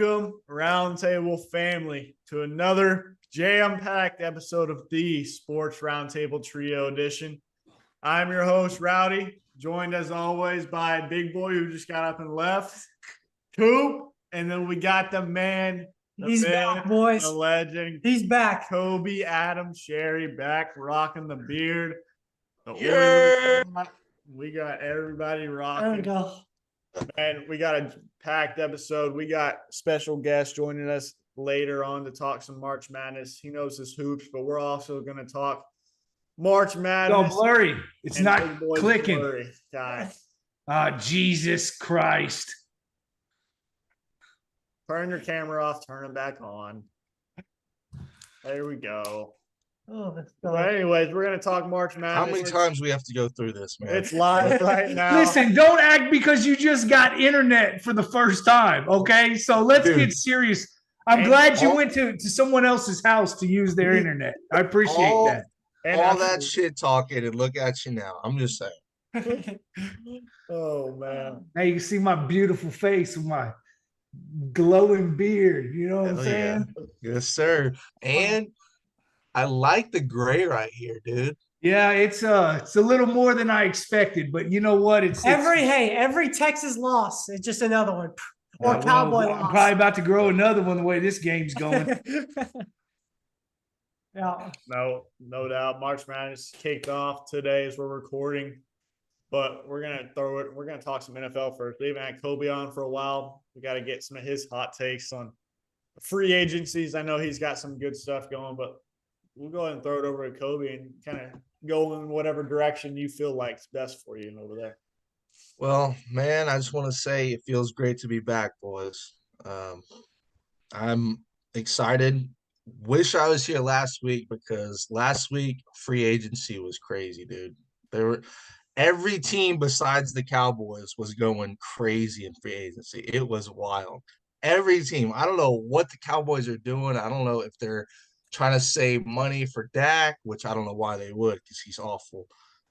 Welcome, RoundTable family, to another jam-packed episode of the Sports RoundTable Trio Edition. I'm your host, Rowdy, joined as always by Big Boy, who just got up and left, Coop, and then we got the man, He's back, boys. the legend. He's back. Kobe Adam Sherry back, rocking the beard. We got everybody rocking. There we go. And we got a packed episode. We got special guests joining us later on to talk some March Madness. He knows his hoops, but we're also going to talk March Madness. It's all blurry. It's not clicking. Blurry. God. Jesus Christ. Turn your camera off, turn it back on. There we go. Oh, that's But anyways, we're going to talk March Madness. How many times we have to go through this, man? It's live right now. Listen, don't act because you just got internet for the first time, okay? So let's get serious. I'm glad you went to someone else's house to use their internet. I appreciate that. And all that shit talking, and look at you now. I'm just saying. Oh, man. Now you can see my beautiful face with my glowing beard. You know what I'm saying? Yeah. Yes, sir. And I like the gray right here, dude. Yeah, it's a little more than I expected, but you know what? Every Texas loss, it's just another one. Or Cowboy loss. I'm probably about to grow another one the way this game's going. Yeah. No doubt. March Madness kicked off today as we're recording, but we're gonna talk some NFL first. We haven't had Kobe on for a while. We got to get some of his hot takes on free agencies. I know he's got some good stuff going, but we'll go ahead and throw it over to Kobe and kind of go in whatever direction you feel like is best for you over there. Well, man, I just want to say it feels great to be back, boys. I'm excited. Wish I was here last week because last week free agency was crazy, dude. Every team besides the Cowboys was going crazy in free agency. It was wild. Every team. I don't know what the Cowboys are doing. I don't know if they're trying to save money for Dak, which I don't know why they would because he's awful.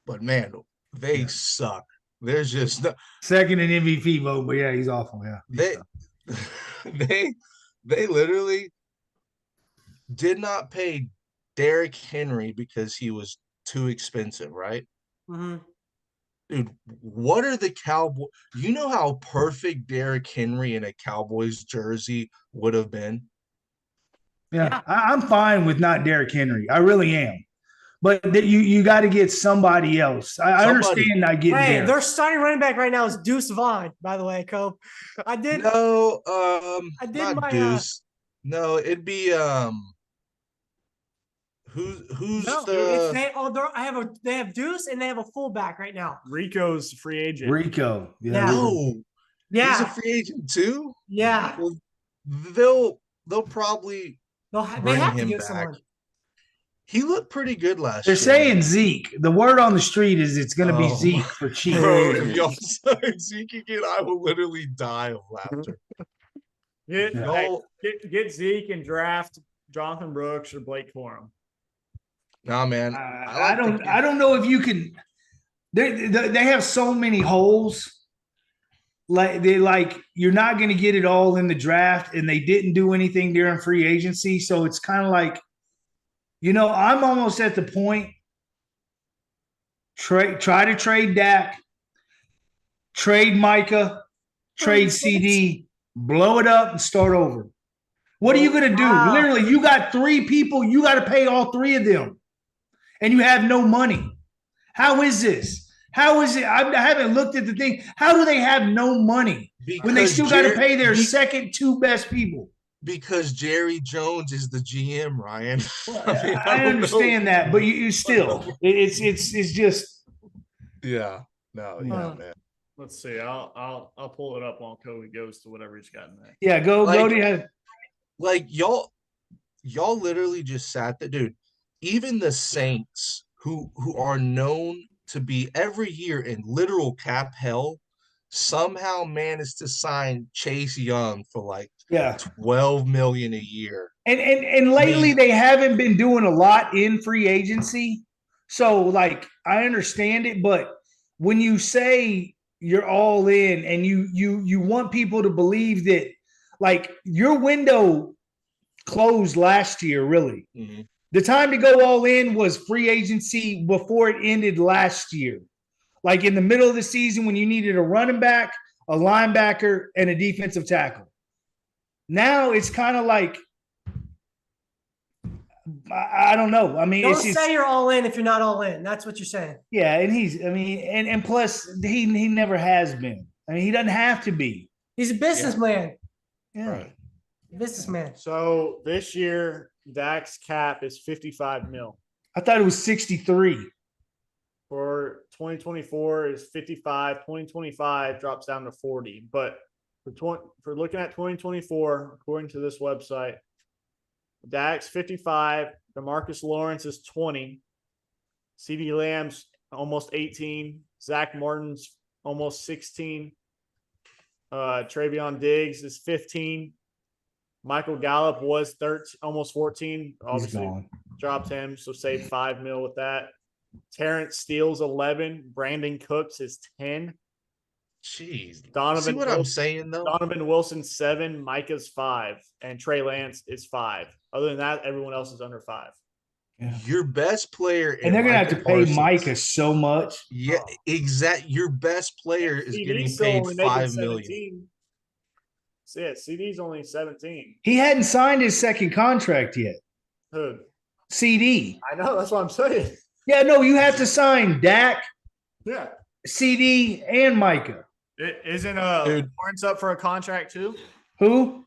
But, man, they suck. There's just second in MVP vote, but yeah, he's awful. Yeah, they literally did not pay Derrick Henry because he was too expensive, right? Mm-hmm. Dude, what are the Cowboys? You know how perfect Derrick Henry in a Cowboys jersey would have been? Yeah. I'm fine with not Derrick Henry. I really am. But you got to get somebody else. I understand not getting Derrick. Their starting running back right now is Deuce Vaughn, by the way, Cope. I did not Deuce. No, it'd be who's they have Deuce and they have a fullback right now. Rico's free agent. Rico. Yeah. No. Yeah. He's a free agent too? Yeah. Well, they'll probably they have to get someone. He looked pretty good last year. They're saying Zeke. The word on the street is it's going to be Zeke for cheap. Bro, if y'all say Zeke again, I will literally die of laughter. Get Zeke and draft Jonathan Brooks or Blake Corum. Nah, man. I don't know if you can. They have so many holes. You're not going to get it all in the draft, and they didn't do anything during free agency, so it's kind of like. I'm almost at the point. Try to trade Dak, trade Micah, trade CD, blow it up, and start over. What are you going to do? Wow. Literally, you got 3 people. You got to pay all 3 of them, and you have no money. How is this? How is it? I haven't looked at the thing. How do they have no money when they still got to pay their second 2 best people? Because Jerry Jones is the GM, Ryan. I understand that, but you still, it's just. Yeah, man. Let's see. I'll pull it up while Kobe goes to whatever he's got in there. Yeah, go ahead. Like y'all literally just sat there, dude. Even the Saints, who are known to be every year in literal cap hell, somehow managed to sign Chase Young for $12 million a year. And lately they haven't been doing a lot in free agency. So I understand it, but when you say you're all in and you want people to believe that like your window closed last year, really. Mhm. The time to go all in was free agency before it ended last year. Like in the middle of the season when you needed a running back, a linebacker, and a defensive tackle. Now it's kind of like, I don't know. I mean, Don't it's just, say you're all in if you're not all in. That's what you're saying. yeah, and and plus he never has been. I mean, he doesn't have to be. He's a businessman. Yeah. Right. Businessman. So this year, Dak's cap is 55 mil. I thought it was 63. For 2024 is 55. 2025 drops down to 40. But for looking at 2024, according to this website, Dak's 55. DeMarcus Lawrence is 20. CeeDee Lamb's almost 18. Zach Martin's almost 16. Travion Diggs is 15. Michael Gallup was 13, almost 14. Obviously, dropped him, so saved 5 mil with that. Terrence Steele's 11. Brandon Cooks is 10. Jeez. Donovan See what Wilson, I'm saying, though? Donovan Wilson 7. Micah's 5, and Trey Lance is 5. Other than that, everyone else is under 5. Yeah. Your best player, And they're going to have to pay Parsons. Micah so much. Yeah, exact. Your best player is getting CD's still paid only making $5 million. 17. So yeah, CD's only 17. He hadn't signed his second contract yet. Who? CD. I know, that's what I'm saying. Yeah, no, you have to sign Dak, Yeah. CD, and Micah. Isn't Dude. Lawrence up for a contract too? Who?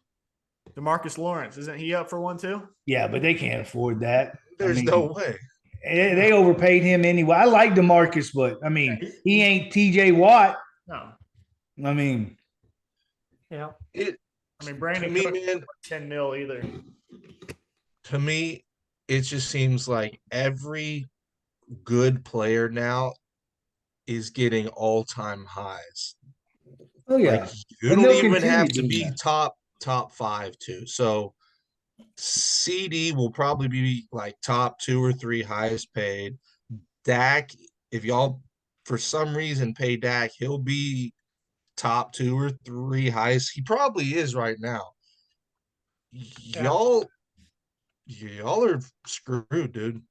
DeMarcus Lawrence, isn't he up for one too? Yeah, but they can't afford that. There's no way. They overpaid him anyway. I like DeMarcus, but I mean, he ain't TJ Watt. No. I mean, Yeah. Brandon To me, Cook man, 10 mil either. to me, it just seems like every good player now is getting all-time highs. oh yeah. Like you And don't they'll even continue have to doing be that. top 5 too. So CD will probably be like top 2 or 3 highest paid. Dak, if y'all for some reason pay Dak, he'll be top 2 or 3 highest. He probably is right now. Y'all are screwed, dude.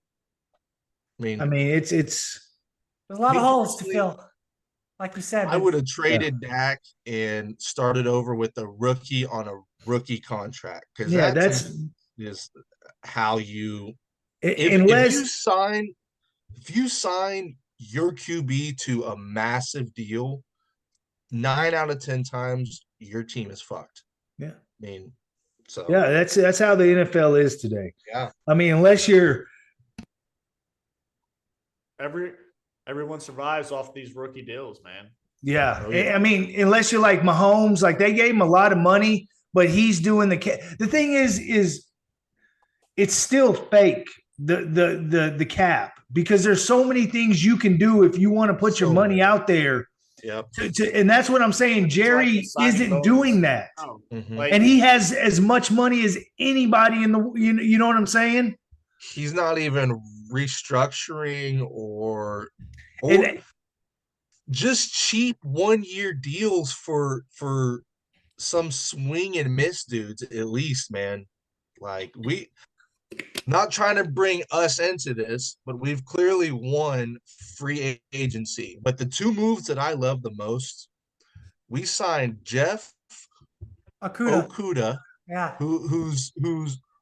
I mean, it's There's a lot Me of holes to personally, fill. Like you said. I would have traded Dak and started over with a rookie on a rookie contract because yeah, that that's is how you unless if you sign your QB to a massive deal, 9 out of 10 times your team is fucked. yeah. I mean, so Yeah, that's how the NFL is today. yeah. I mean, unless you're Everyone survives off these rookie deals, man. yeah. Oh, yeah. I mean, unless you're like Mahomes, like they gave him a lot of money, but he's doing the thing is it's still fake the cap because there's so many things you can do if you want to put your So money many. out there. Yep. And that's what I'm saying. Jerry It's like the signing isn't bonus. doing that. Oh, Mhm. like, And he has as much money as anybody in the you know what I'm saying? He's not even restructuring or And just cheap 1-year deals for some swing and miss dudes at least, man. Like we not trying to bring us into this, but we've clearly won free agency. But the 2 moves that I love the most, we signed Jeff Okuda, Yeah. who's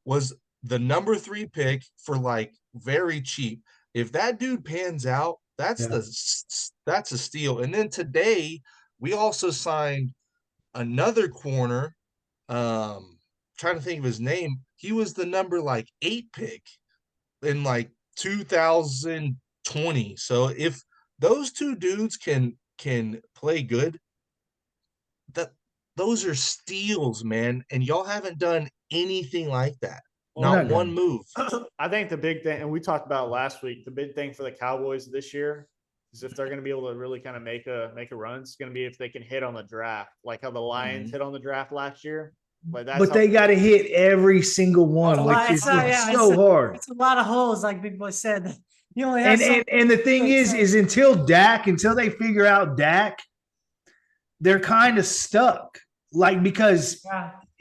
was the number 3 pick for like very cheap. If that dude pans out, that's a steal. And then today we also signed another corner. Trying to think of his name. He was the number like 8 pick in like 2020. So if those 2 dudes can play good, those are steals, man. And y'all haven't done anything like that. Not one move. I think the big thing, and we talked about it last week, the big thing for the Cowboys this year is if they're going to be able to really kind of make a run, it's going to be if they can hit on the draft, like how the Lions hit on the draft last year. Like that's but they got to hit every single one, Well, which is it's so hard. It's a lot of holes, like Big Boy said. You only have And the thing is until they figure out Dak, they're kind of stuck. Like because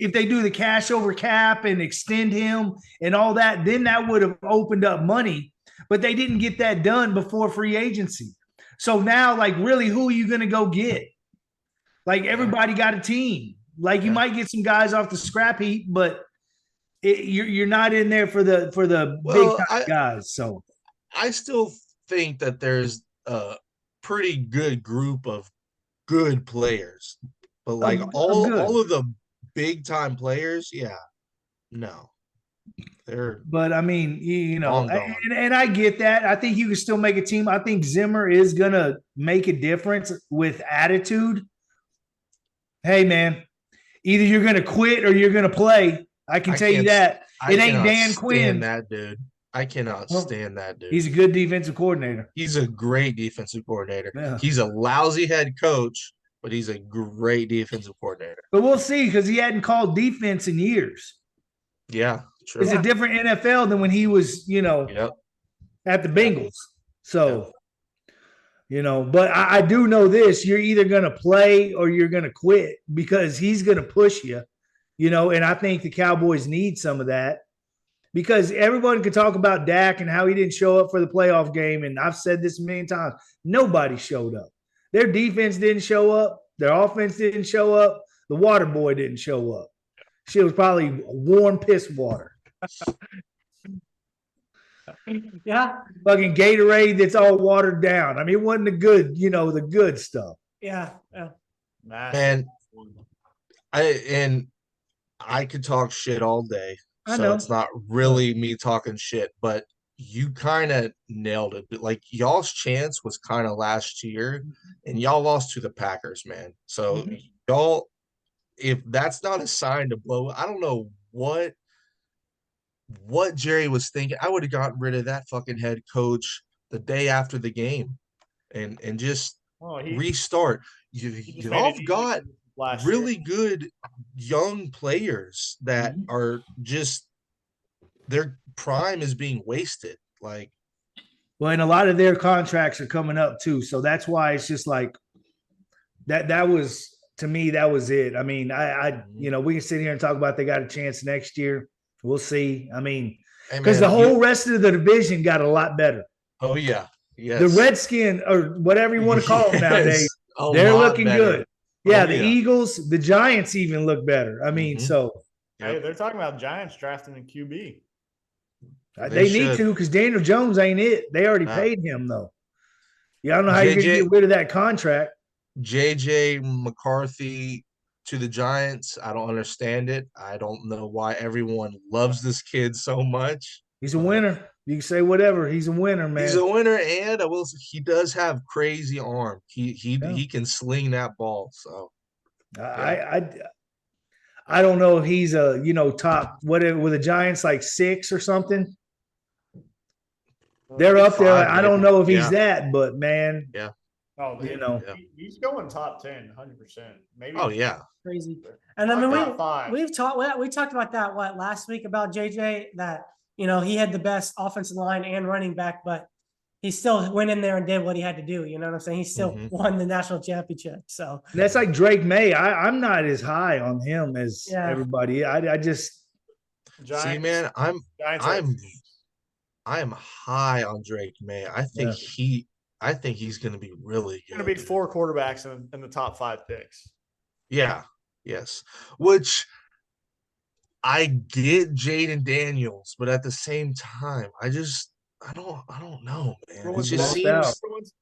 if they do the cash over cap and extend him and all that, then that would have opened up money. But they didn't get that done before free agency. So now, like, really, who are you going to go get? Like, everybody got a team. Like, you might get some guys off the scrap heap, but you're not in there for the big time guys. So I still think that there's a pretty good group of good players, but like all of the big time players, no, they're. But I mean, long gone. and I get that. I think you can still make a team. I think Zimmer is gonna make a difference with attitude. Hey, man, either you're gonna quit or you're gonna play. I can tell you that. It ain't Dan Quinn. That dude. I cannot stand that dude. He's a good defensive coordinator. He's a great defensive coordinator. Yeah. He's a lousy head coach, but he's a great defensive coordinator. But we'll see, because he hadn't called defense in years. Yeah, true. It's a different NFL than when he was, at the Bengals. So, but I do know this. You're either going to play or you're going to quit, because he's going to push you, and I think the Cowboys need some of that, because everyone could talk about Dak and how he didn't show up for the playoff game. And I've said this a million times. Nobody showed up. Their defense didn't show up. Their offense didn't show up. The water boy didn't show up. Shit was probably warm piss water. Yeah. Fucking Gatorade that's all watered down. I mean, it wasn't the good stuff. Yeah. Man, I could talk shit all day. So it's not really me talking shit, but you kind of nailed it. Like, y'all's chance was kind of last year, and y'all lost to the Packers, man. So y'all, if that's not a sign to blow, I don't know what Jerry was thinking. I would have gotten rid of that fucking head coach the day after the game and just restart. Y'all got really good young players that are just, their prime is being wasted. Like, well, and a lot of their contracts are coming up too. So that's why it's just like that was, to me, that was it. I mean, we can sit here and talk about they got a chance next year. We'll see. I mean, because the whole rest of the division got a lot better. Oh, yeah. Yes. The Redskins, or whatever you want to call them nowadays, they're looking good. Yeah, the Eagles, the Giants even look better. I mean, so. Hey, they're talking about Giants drafting a QB. They need to, because Daniel Jones ain't it. They already paid him, though. Yeah, I don't know how you're going to get rid of that contract. JJ McCarthy to the Giants. I don't understand it. I don't know why everyone loves this kid so much. He's a winner. You can say whatever. He's a winner, man. He's a winner, and he does have crazy arm. He can sling that ball. So I don't know if he's a top whatever with the Giants, like 6 or something. They're up there. I don't know if he's that, but man. Yeah. Oh, he's going top 10, 100%. Maybe. Oh, yeah. Crazy. And I mean, we talked about that last week about JJ, that he had the best offensive line and running back, but he still went in there and did what he had to do. You know what I'm saying? He still won the national championship. So that's like Drake May. I'm not as high on him as everybody. I just see, man. I am high on Drake May. I think he's going to be really good. Going to be 4 quarterbacks in the top 5 picks. Yeah. Yes. Which I get Jaden Daniels, but at the same time, I don't know, man. It just seems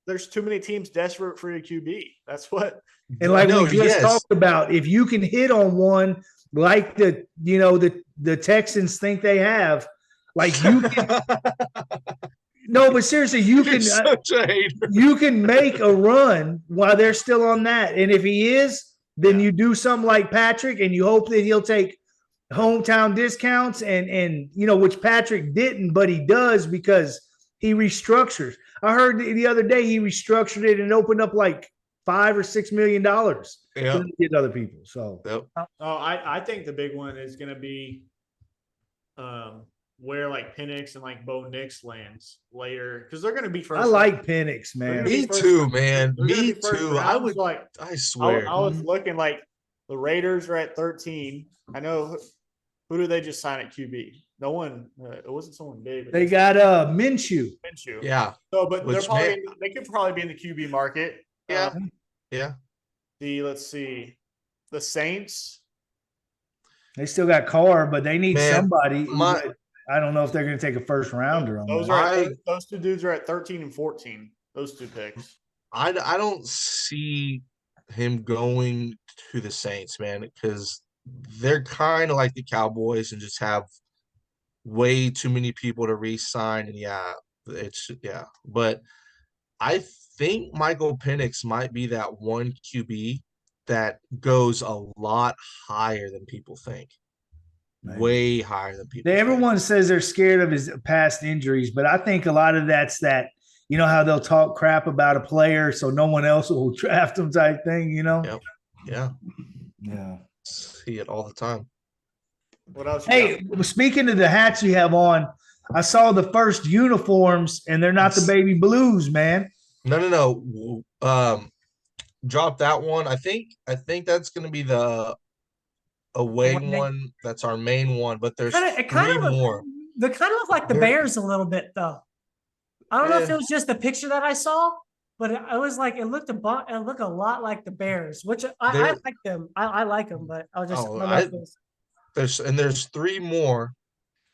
there's too many teams desperate for a QB. That's what. And like we just talked about, if you can hit on one like the Texans think they have, like you can. No, but seriously, you can make a run while they're still on that. And if he is, then you do something like Patrick, and you hope that he'll take hometown discounts and which Patrick didn't, but he does because he restructures. I heard the other day he restructured it and opened up like $5 or $6 million to get other people. So, I think the big one is going to be where like Penix and like Bo Nix lands later, because they're going to be first. I like Penix, man. Me too, man. Me too. I swear. I was looking like The Raiders are at 13. I know who do they just sign at QB? No one. It wasn't someone big. They got Minshew. Minshew. Yeah. So, but they could probably be in the QB market. Yeah. Yeah. Let's see, the Saints. They still got Carr, but they need somebody. I don't know if they're going to take a first rounder on those two dudes are at 13 and 14. Those two picks. I don't see him going to the Saints, man, because they're kind of like the Cowboys and just have way too many people to re-sign. And but I think Michael Penix might be that one QB that goes a lot higher than people think. Way higher than people think. Everyone says they're scared of his past injuries, but I think a lot of that's that, you know, how they'll talk crap about a player so no one else will draft him type thing, you know? Yep. Yeah. Yeah. See it all the time. What else? Hey, speaking of the hats you have on, I saw the first uniforms, and they're not the baby blues, man. No. Drop that one. I think that's going to be the away one. That's our main one, but there's three more. They kind of look like the Bears a little bit, though. I don't know if it was just the picture that I saw, but it was like it looked a lot like the Bears, which I like them. I like them, but I was just there's three more,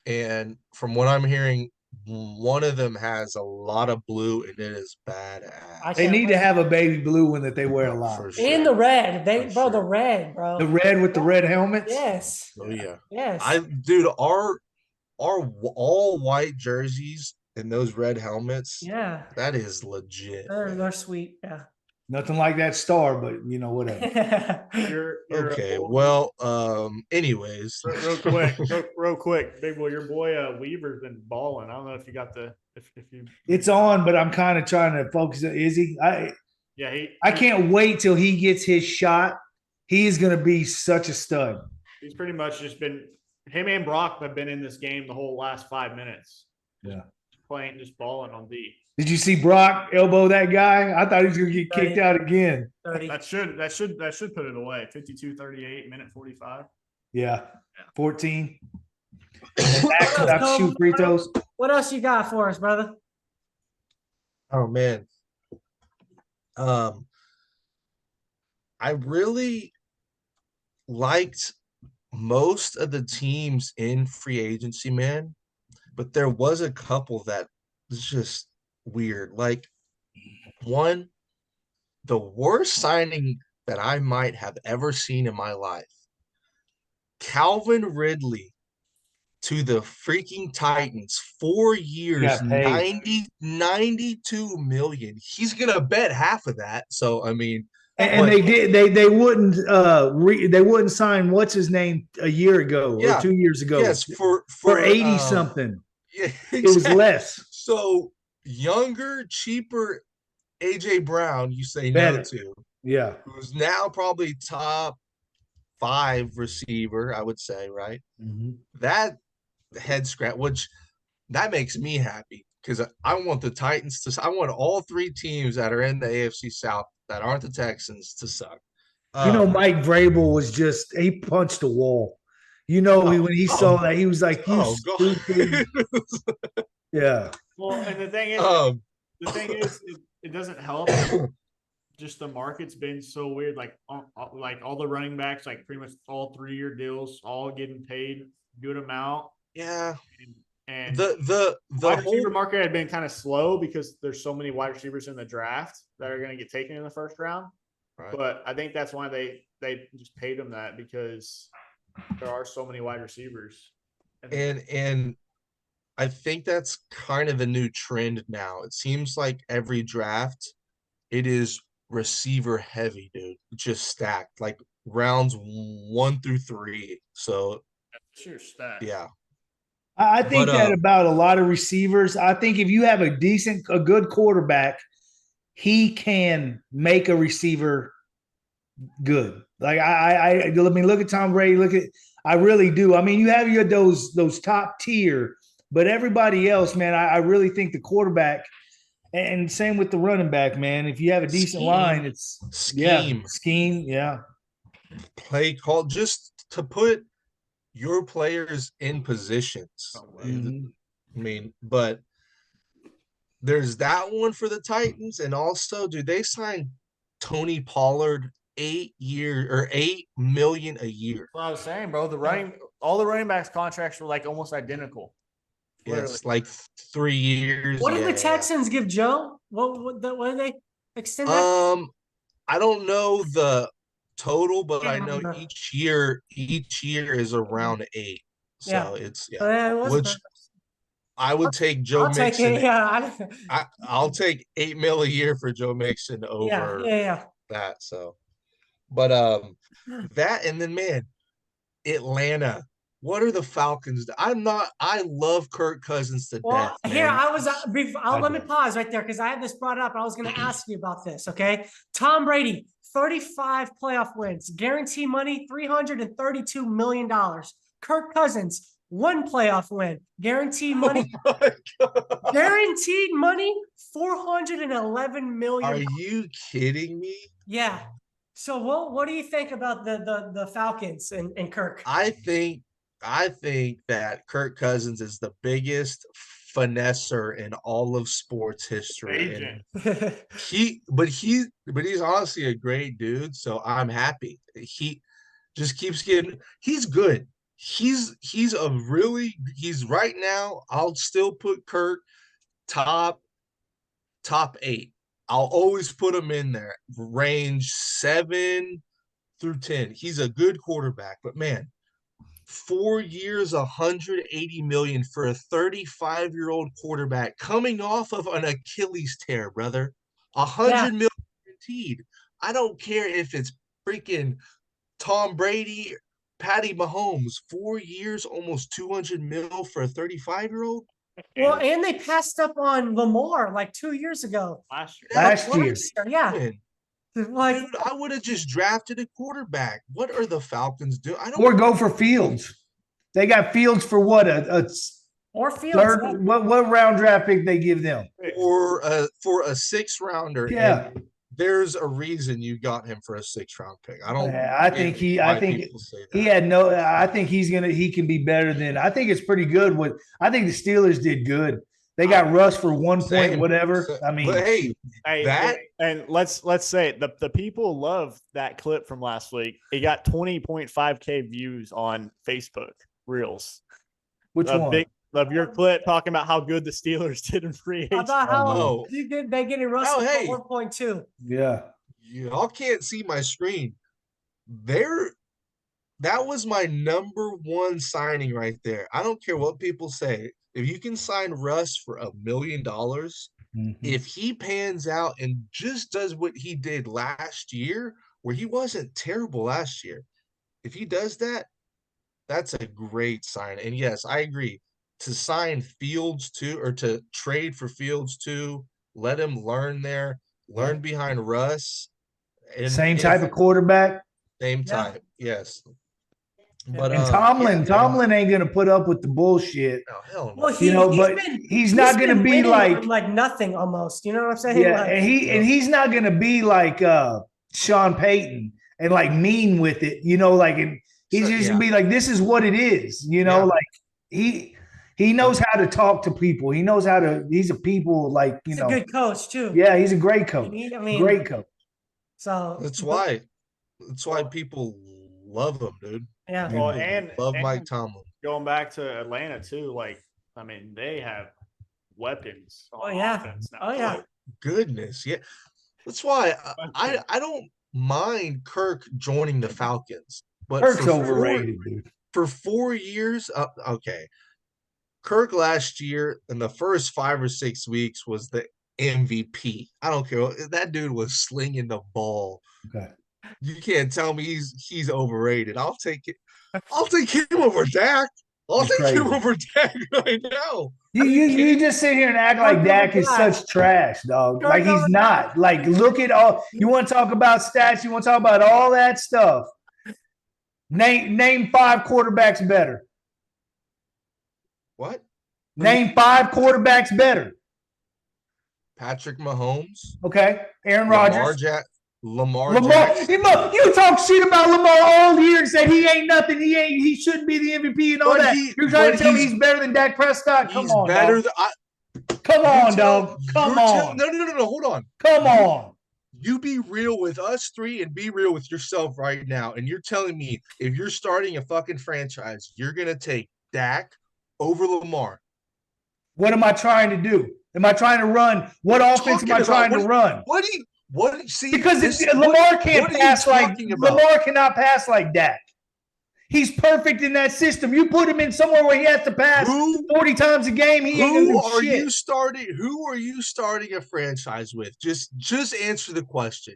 and from what I'm hearing, one of them has a lot of blue, and it is badass. They need to have a baby blue one that they wear a lot. Sure. And the red, the red, bro. The red with the red helmets. Yes. Oh yeah. Yes. Our all white jerseys and those red helmets. Yeah. That is legit. They're sweet. Yeah. Nothing like that star, but you know, whatever. You're okay. Well, anyways. Real quick, big boy, your boy Weaver's been balling. I don't know if you got if you. It's on, but I'm kind of trying to focus. Is he? I can't wait till he gets his shot. He is going to be such a stud. He's pretty much just been him and Brock have been in this game the whole last 5 minutes. Yeah. Just balling on D. Did you see Brock elbow that guy? I thought he was going to get kicked out again. 30. That should put it away. 52-38, minute 45. Yeah. 14. Shoot free throws. What else you got for us, brother? Oh man. I really liked most of the teams in free agency, man, but there was a couple that was just weird. Like one, the worst signing that I might have ever seen in my life. Calvin Ridley to the freaking Titans, 4 years, 92 million. He's gonna bet half of that. So I mean, and they wouldn't sign what's his name a year ago or 2 years ago. Yes, for 80 something. Yeah, exactly. It was less. So younger, cheaper AJ Brown, you say no to. Yeah. Who's now probably top 5 receiver, I would say, right? Mm-hmm. That head scratch, which that makes me happy because I want the Titans I want all 3 teams that are in the AFC South that aren't the Texans to suck. Mike Vrabel was he punched a wall. When he saw that, he was like, stupid. Yeah. Well, and the thing is, it doesn't help. Just the market's been so weird. Like all the running backs, like pretty much all 3-year deals, all getting paid good amount. Yeah. And the wide receiver market had been kind of slow because there's so many wide receivers in the draft that are going to get taken in the first round. Right. But I think that's why they just paid them that, because there are so many wide receivers. And I think that's kind of the new trend now. It seems like every draft, it is receiver heavy, dude. Just stacked, like rounds 1 through 3. So sure, stacked. Yeah. I think that about a lot of receivers. I think if you have a good quarterback, he can make a receiver good. Like I mean, look at Tom Brady. I really do. I mean, you have those top tier, but everybody else, man, I really think the quarterback, and same with the running back, man. If you have a decent line, it's scheme. Yeah. play call, just to put your players in positions. Mhm. I mean, but there's that one for the Titans, and also, do they sign Tony Pollard 8 year or 8 million a year? What I was saying, bro. All the running backs contracts were like almost identical. Literally. Yes, like 3 years. What did the yeah. Texans give Joe? What did they extend that? I don't know the total, but Can't I know remember. each year is around 8. Yeah. So it's It wasn't which bad. I would take Joe I'll take Mixon. it. Yeah. I'll take 8 mil a year for Joe Mixon over Yeah. that. So, but that, and then, man, Atlanta. What are the Falcons? I love Kirk Cousins to Well, death, here man. I was. Let me pause right there because I had this brought up. I was going to ask you about this. Okay, Tom Brady, 35 playoff wins, guarantee money, $332 million. Kirk Cousins, 1 playoff win, guaranteed money, Oh my God. guaranteed money, $411 million. Are you kidding me? Yeah. So what do you think about the Falcons and Kirk? I think that Kirk Cousins is the biggest finesser in all of sports history. Agent. And he's honestly a great dude. So I'm happy. He just keeps getting. He's good. He's right now. I'll still put Kirk top 8. I'll always put him in there, range 7 through 10. He's a good quarterback, but man, 4 years, 180 million for a 35-year-old quarterback coming off of an Achilles tear, brother. 100 million guaranteed. I don't care if it's freaking Tom Brady, Patty Mahomes. 4 years, almost 200 mil for a 35-year-old. Well, and they passed up on Lamar like 2 years ago. Last year. Yeah. Man, Like, dude, I would have just drafted a quarterback. What are the Falcons doing? Or go for Fields. They got Fields for what? or Fields. Third, what round draft pick they give them? for a 6th rounder. Yeah. And there's a reason you got him for a 6th round pick. I don't. I think he had no. I think he can be better than. I think it's pretty good. I think the Steelers did good. They got Russ for 1 point, whatever. I mean, but hey, and let's say it, the people love that clip from last week. It got 20.5K views on Facebook Reels. Which one? Of your clip talking about how good the Steelers did in free agency. About how they getting Russell for 1.2. Yeah. Y'all can't see my screen. That was my number 1 signing right there. I don't care what people say. If you can sign Russ for $1 million, if he pans out and just does what he did last year, where he wasn't terrible last year, if he does that, that's a great sign. And yes, I agree. To sign Fields too, or to trade for Fields too, let him learn behind Russ. And same type of quarterback. Same type, yes. But and Tomlin ain't gonna put up with the bullshit. Oh, hell no. Well, he's not gonna be like nothing almost. You know what I'm saying? Yeah, and he's not gonna be like Sean Payton and like mean with it. He's just gonna be like, this is what it is. Like he knows how to talk to people. He knows how to. He's a people He's a good coach too. Yeah, he's a great coach. Great coach. So that's why people love him, dude. Yeah. Well, and Mike Tomlin. Going back to Atlanta too, they have weapons. Offense now. Oh yeah. Goodness, yeah. That's why I don't mind Kirk joining the Falcons, but Kirk's overrated, dude. For 4 years, okay. Kirk last year in the first 5 or 6 weeks was the MVP. I don't care. That dude was slinging the ball. Okay. You can't tell me he's overrated. I'll take it. I'll take him over Dak. I'll take him over Dak right now. You just sit here and act like Dak is such trash, dog. Like he's not. Like, look at all. You want to talk about stats? You want to talk about all that stuff? Name 5 quarterbacks better. What? Name 5 quarterbacks better. Patrick Mahomes. Okay. Aaron Rodgers. Lamar you talk shit about Lamar all year and said he ain't nothing. He shouldn't be the MVP and all that. You're trying to tell me he's better than Dak Prescott? Come on, better dog. Come on, dog. Come on. No. Hold on. Come on. You be real with us three and be real with yourself right now. And you're telling me if you're starting a fucking franchise, you're gonna take Dak over Lamar. What am I trying to do? Am I trying to run? What offense am I trying to run? Because Lamar can't pass like Lamar cannot pass like Dak. He's perfect in that system. You put him in somewhere where he has to pass 40 times a game. He ain't gonna do shit. Who are you starting a franchise with? Just answer the question.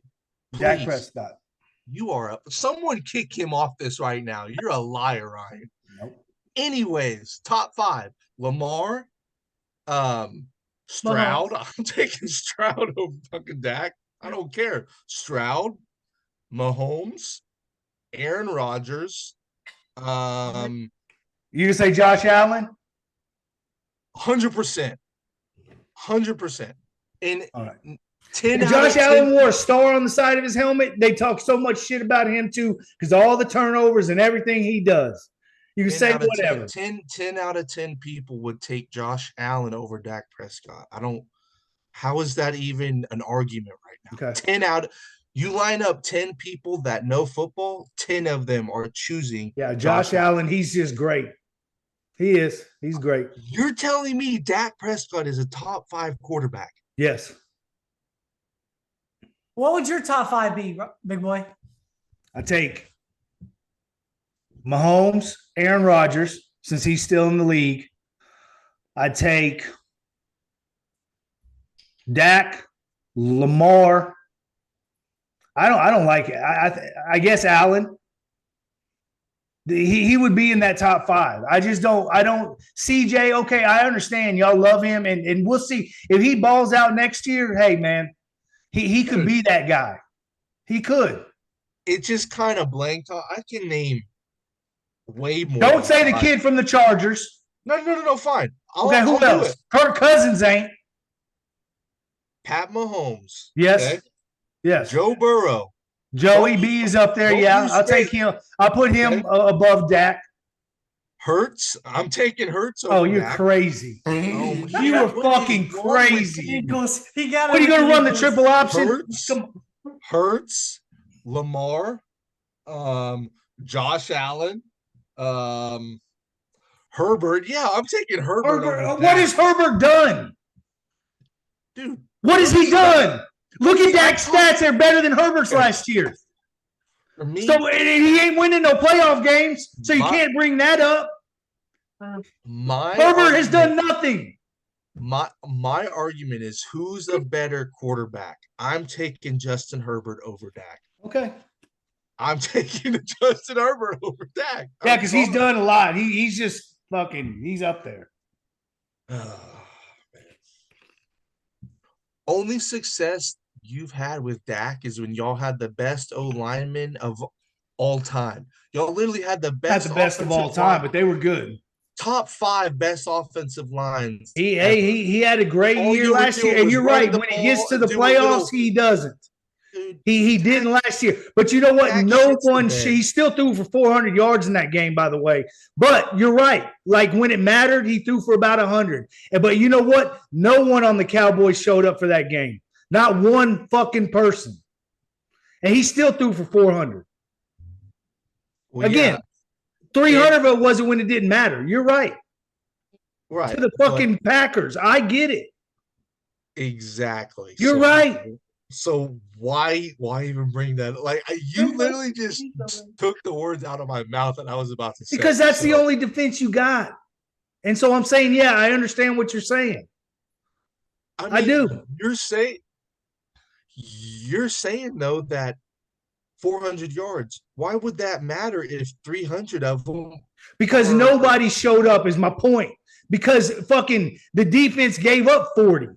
Please. Dak Prescott. You are up. Someone kick him off this right now. You're a liar, Ryan. Nope. Anyways, top 5. Lamar, Stroud. I'm taking Stroud over fucking Dak. I don't care. Stroud, Mahomes, Aaron Rodgers. You gonna say Josh Allen? 100%. 100%. And all right. 10 if Josh Allen wore a star on the side of his helmet, they talk so much shit about him too, because all the turnovers and everything he does. You can say whatever. 10 out of 10 people would take Josh Allen over Dak Prescott. How is that even an argument right now? Okay. You line up 10 people that know football, 10 of them are choosing. Yeah, Josh Allen, he's just great. He is. He's great. You're telling me Dak Prescott is a top 5 quarterback? Yes. What would your top 5 be, big boy? I take Mahomes, Aaron Rodgers, since he's still in the league. I take Dak, Lamar. I don't like it. I guess Allen. He would be in that top 5. I don't. CJ, okay, I understand. Y'all love him, and we'll see. If he balls out next year, hey, man, he could be that guy. He could. It just kind of blanked. I can name way more. Don't say the kid from the Chargers. No, fine. Who else? Kirk Cousins ain't. Pat Mahomes. Yes. Okay? Yes. Joe Burrow. Joey B is up there. Yeah, I'll take him. I'll put him above Dak. Hurts. I'm taking Hurts over you're Dak. Crazy. You are fucking crazy. What are you going to run the triple option? Hurts, Lamar, Josh Allen, Herbert. Yeah, I'm taking Herbert. What has Herbert done? Dude. What has he done? Look at Dak's stats. They're better than Herbert's last year. For me, so he ain't winning no playoff games, so you can't bring that up. Herbert has done nothing. My argument is, who's a better quarterback? I'm taking Justin Herbert over Dak. Okay. I'm taking Justin Herbert over Dak. Yeah, because he's done a lot. He's just he's up there. Only success you've had with Dak is when y'all had the best O-linemen of all time. Y'all literally had the best. Not the best of all time, but they were good. Top 5 best offensive lines. He had a great year last year, and you're right. When it gets to the playoffs, he doesn't. He didn't last year. But you know what? He still threw for 400 yards in that game, by the way. But you're right. Like when it mattered, he threw for about 100. But you know what? No one on the Cowboys showed up for that game. Not one fucking person. And he still threw for 400. Well, again, 300 of it wasn't when it didn't matter. You're right. Right. To the fucking Packers. I get it. Exactly. You're right. So why even bring that? Like, you literally just took the words out of my mouth that I was about to say. Because that's the only defense you got. And so I'm saying, yeah, I understand what you're saying. I do. You're saying though that 400 yards. Why would that matter if 300 of them? Because nobody showed up is my point. Because fucking the defense gave up 40.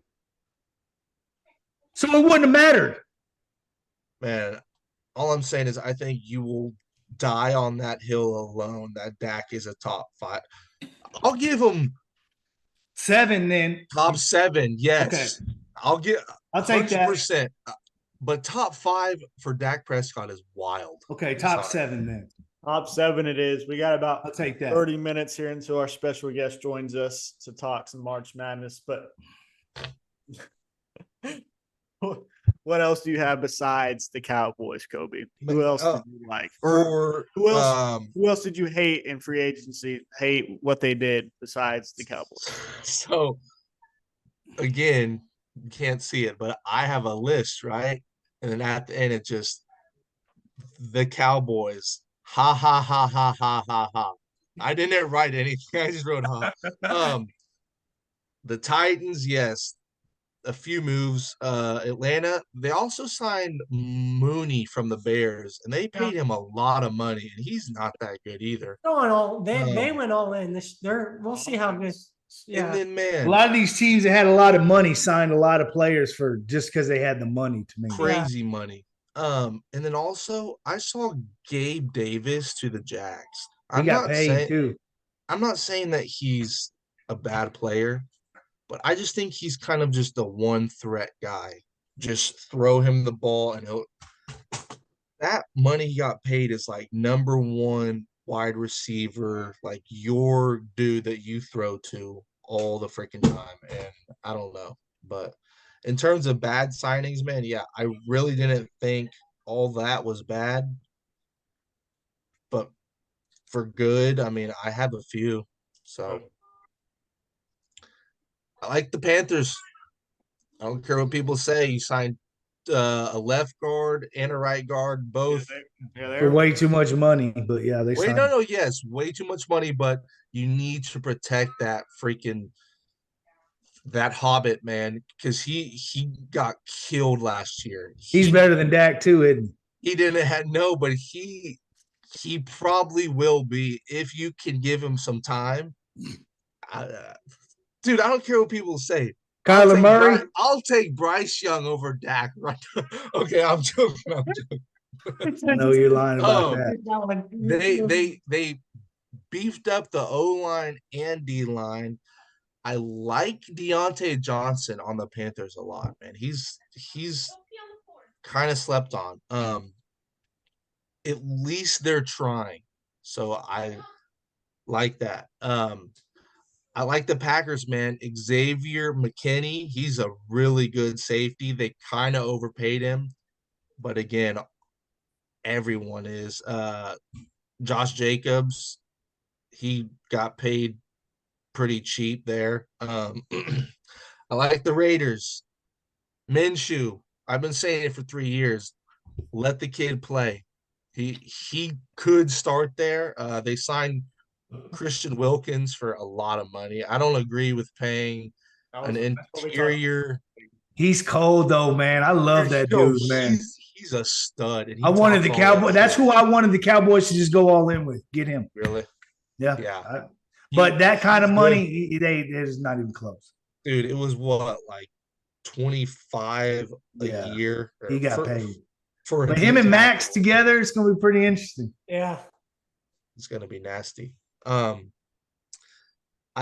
So it wouldn't have mattered. Man, all I'm saying is I think you will die on that hill alone that Dak is a top 5. I'll give him 7 then. Top 7, yes. Okay. I'll take 100%. But top 5 for Dak Prescott is wild. Okay, top 7 then. Top 7 it is. We got about I'll take that. 30 minutes here until our special guest joins us to talk some March Madness. But what else do you have besides the Cowboys, Kobe? Who else did you like? Or who else did you hate in free agency? Hate what they did besides the Cowboys? So again, you can't see it, but I have a list, right? And then at the end, it just the Cowboys. Ha ha ha ha ha ha ha. I didn't write anything. I just wrote ha. The Titans, yes. A few moves. Atlanta, they also signed Mooney from the Bears, and they paid him a lot of money, and he's not that good either. They went all in. We'll see how good. Yeah. And then, man, a lot of these teams that had a lot of money signed a lot of players for just because they had the money to me. Crazy money. And then also I saw Gabe Davis to the Jags. He got paid too. I'm not saying that he's a bad player, but I just think he's kind of just a one threat guy. Just throw him the ball and that money he got paid is like number 1 wide receiver, like your dude that you throw to all the freaking time. And I don't know. But in terms of bad signings, man, yeah, I really didn't think all that was bad. But for good, I mean, I have a few. So I like the Panthers. I don't care what people say. You signed a left guard and a right guard, both for way too much money. But yeah, they signed. Yes, way too much money. But you need to protect that Hobbit, man, because he got killed last year. He's better than Dak too, isn't he? He didn't have but he probably will be if you can give him some time. Dude, I don't care what people say. Kyler Murray? I'll take Bryce Young over Dak right now. Okay, I'm joking. I know you're lying about that. They beefed up the O-line and D-line. I like Deontay Johnson on the Panthers a lot, man. He's kind of slept on. At least they're trying. So I like that. I like the Packers, man. Xavier McKinney, he's a really good safety. They kind of overpaid him. But again, everyone is. Josh Jacobs, he got paid pretty cheap there. I like the Raiders. Minshew, I've been saying it for 3 years. Let the kid play. He could start there. They signed Christian Wilkins for a lot of money. I don't agree with paying an interior. He's cold though, man. I love that dude, man. He's a stud. And I wanted the Cowboys. That's who I wanted the Cowboys to just go all in with. Get him. Really? Yeah. Yeah. But that kind of money, it is not even close. Dude, it was what, like 25 a year? He got paid. But him and Max together, it's going to be pretty interesting. Yeah. It's going to be nasty. I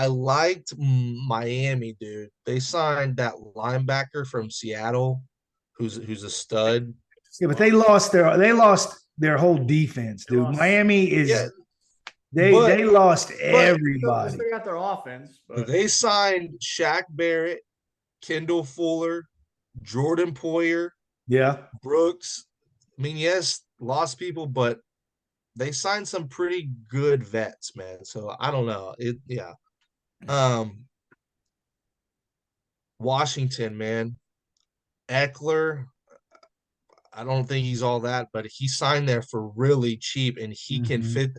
liked Miami, dude. They signed that linebacker from Seattle, who's a stud. Yeah, but they lost their whole defense, dude. Miami is they lost everybody. They got their offense. But. They signed Shaq Barrett, Kendall Fuller, Jordan Poyer, Brooks. I mean, yes, lost people, but they signed some pretty good vets, man. So I don't know. Washington, man. Eckler, I don't think he's all that, but he signed there for really cheap, and he can fit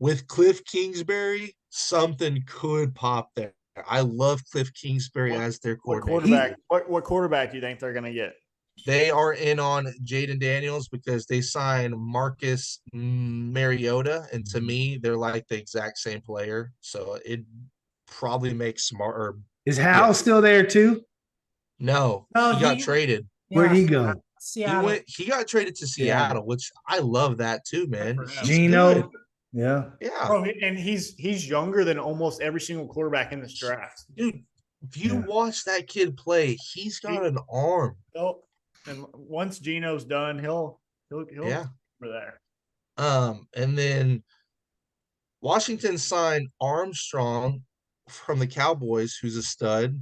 with Cliff Kingsbury. Something could pop there. I love Cliff Kingsbury as their coordinator. What quarterback do you think they're going to get? They are in on Jaden Daniels because they signed Marcus Mariota, and to me, they're like the exact same player. So it probably makes smarter. Is Hal still there too? No, he got traded. Where'd he go? Seattle. He got traded to Seattle, which I love that too, man. Gino. Good. Yeah. Bro, and he's younger than almost every single quarterback in this draft. Dude, if you watch that kid play, he's got an arm. And once Gino's done, he'll Yeah. over there. And then Washington signed Armstrong from the Cowboys, who's a stud.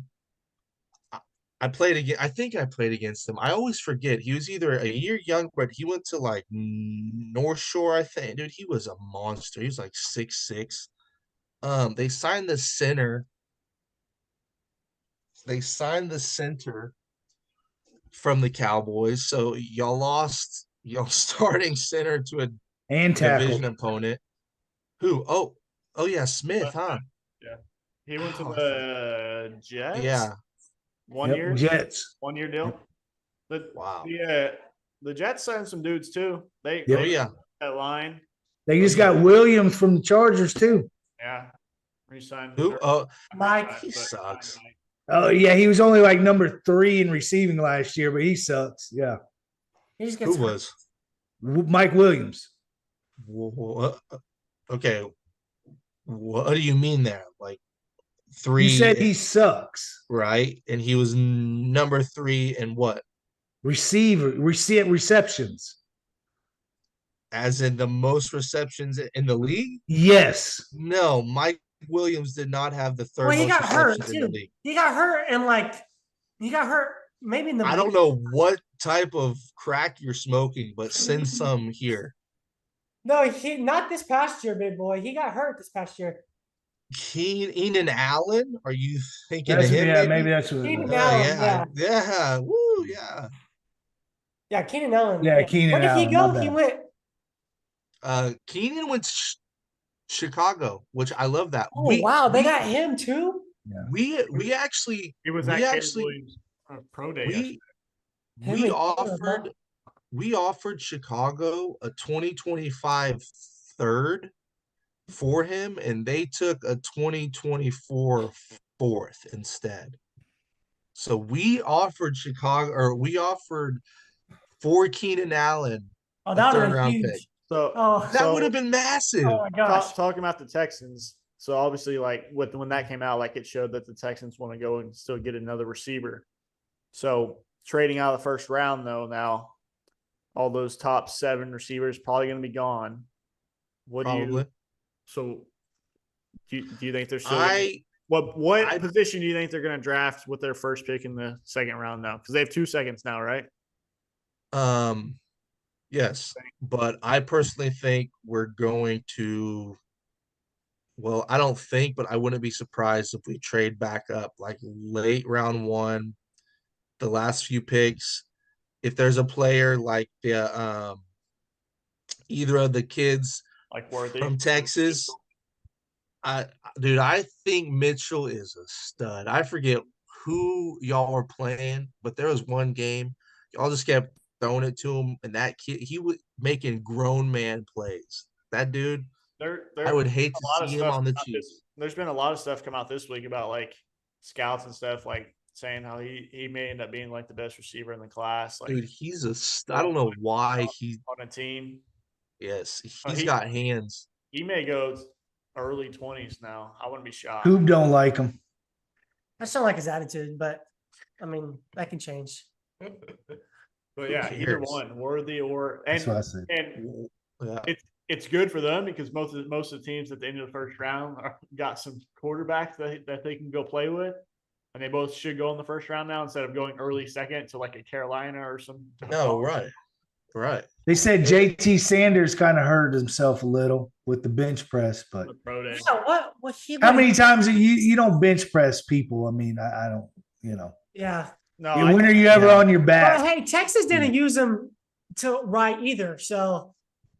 I played again. I think I played against him. I always forget. He was either a year young, but he went to like North Shore, I think. Dude, he was a monster. He was like 6'6". They signed the center. They signed the center from the Cowboys. So y'all lost y'all starting center to a And division tackle. opponent. Who? Oh yeah, Smith, huh? Yeah. He went to Oh, the Jets. Yeah. 1 Yep, year. Jets. 1 year deal. Wow. The Jets signed some dudes too. Yep. Oh yeah. That line. They just got Williams from the Chargers too. Yeah. Re-signed. Who? Oh, Mike. he sucks. Oh yeah, he was only like number 3 in receiving last year, but he sucks. Yeah. He just gets Who was? Mike Williams. Okay. What do you mean there? Like 3? You said he sucks. Right, and he was number 3 in what? Receptions. As in the most receptions in the league? Yes. No, Mike Williams did not have the third Well, he most got hurt receptions in the too. league. He got hurt and he got hurt maybe in the. I don't know what type of crack you're smoking, but send some here. No, he not this past year, big boy. He got hurt this past year. Keenan Allen? Are you thinking That's, of him? yeah, maybe that's what. Keenan Allen, yeah. Woo, yeah. Yeah, Keenan Allen. Yeah, Keenan Where did he Allen, go? my He bad. went. Keenan went to Chicago, which I love that. Oh wow, they got him too. Yeah. We actually It was pro day. We offered Chicago a 2025 third for him, and they took a 2024 fourth instead. So we offered for Keenan Allen Oh, a that would third have been round huge. pick. That would have been massive. Oh my gosh. Talking about the Texans. So obviously, like when that came out, like it showed that the Texans want to go and still get another receiver. So trading out of the first round, though, now all those top 7 receivers probably going to be gone. What do you? So do you think they're still? What position do you think they're going to draft with their first pick in the second round now? Because they have 2 seconds now, right? Yes, but I personally think we're going to. Well, I don't think, but I wouldn't be surprised if we trade back up like late round 1, the last few picks. If there's a player like the either of the kids like Worthy from Texas, I think Mitchell is a stud. I forget who y'all were playing, but there was one game y'all just kept throwing it to him, and that kid, he was making grown man plays. That dude, I would hate to see him on the Chiefs. There's been a lot of stuff come out this week about like scouts and stuff, like saying how he may end up being like the best receiver in the class. Like, dude, he's a. I don't know why he's on a team. Yes, he's got hands. He may go early 20s now. I wouldn't be shocked. Who don't like him? I still like his attitude, but I mean that can change. But yeah, either one, Worthy or That's what I said. And it's good for them because most of the teams at the end of the first round got some quarterbacks that they can go play with, and they both should go in the first round now instead of going early second to like a Carolina or some. No, right. They said JT Sanders kind of hurt himself a little with the bench press, but yeah, how many times you don't bench press people? I mean, I don't, Yeah. No. When are you ever on your back? But hey, Texas didn't use him to right either, so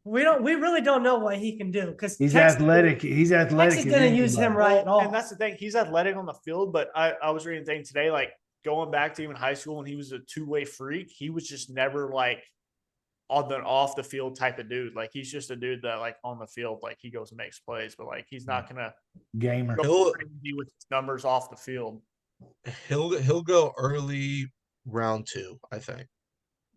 we really don't know what he can do because he's athletic. He's athletic. Texas didn't use him right at all. And that's the thing. He's athletic on the field, but I was reading a thing today, like going back to even high school when he was a two-way freak, he was just never like off the field type of dude. Like he's just a dude that like on the field, like he goes and makes plays, but like he's not gonna gamer go crazy with his numbers off the field. He'll go early round 2, I think.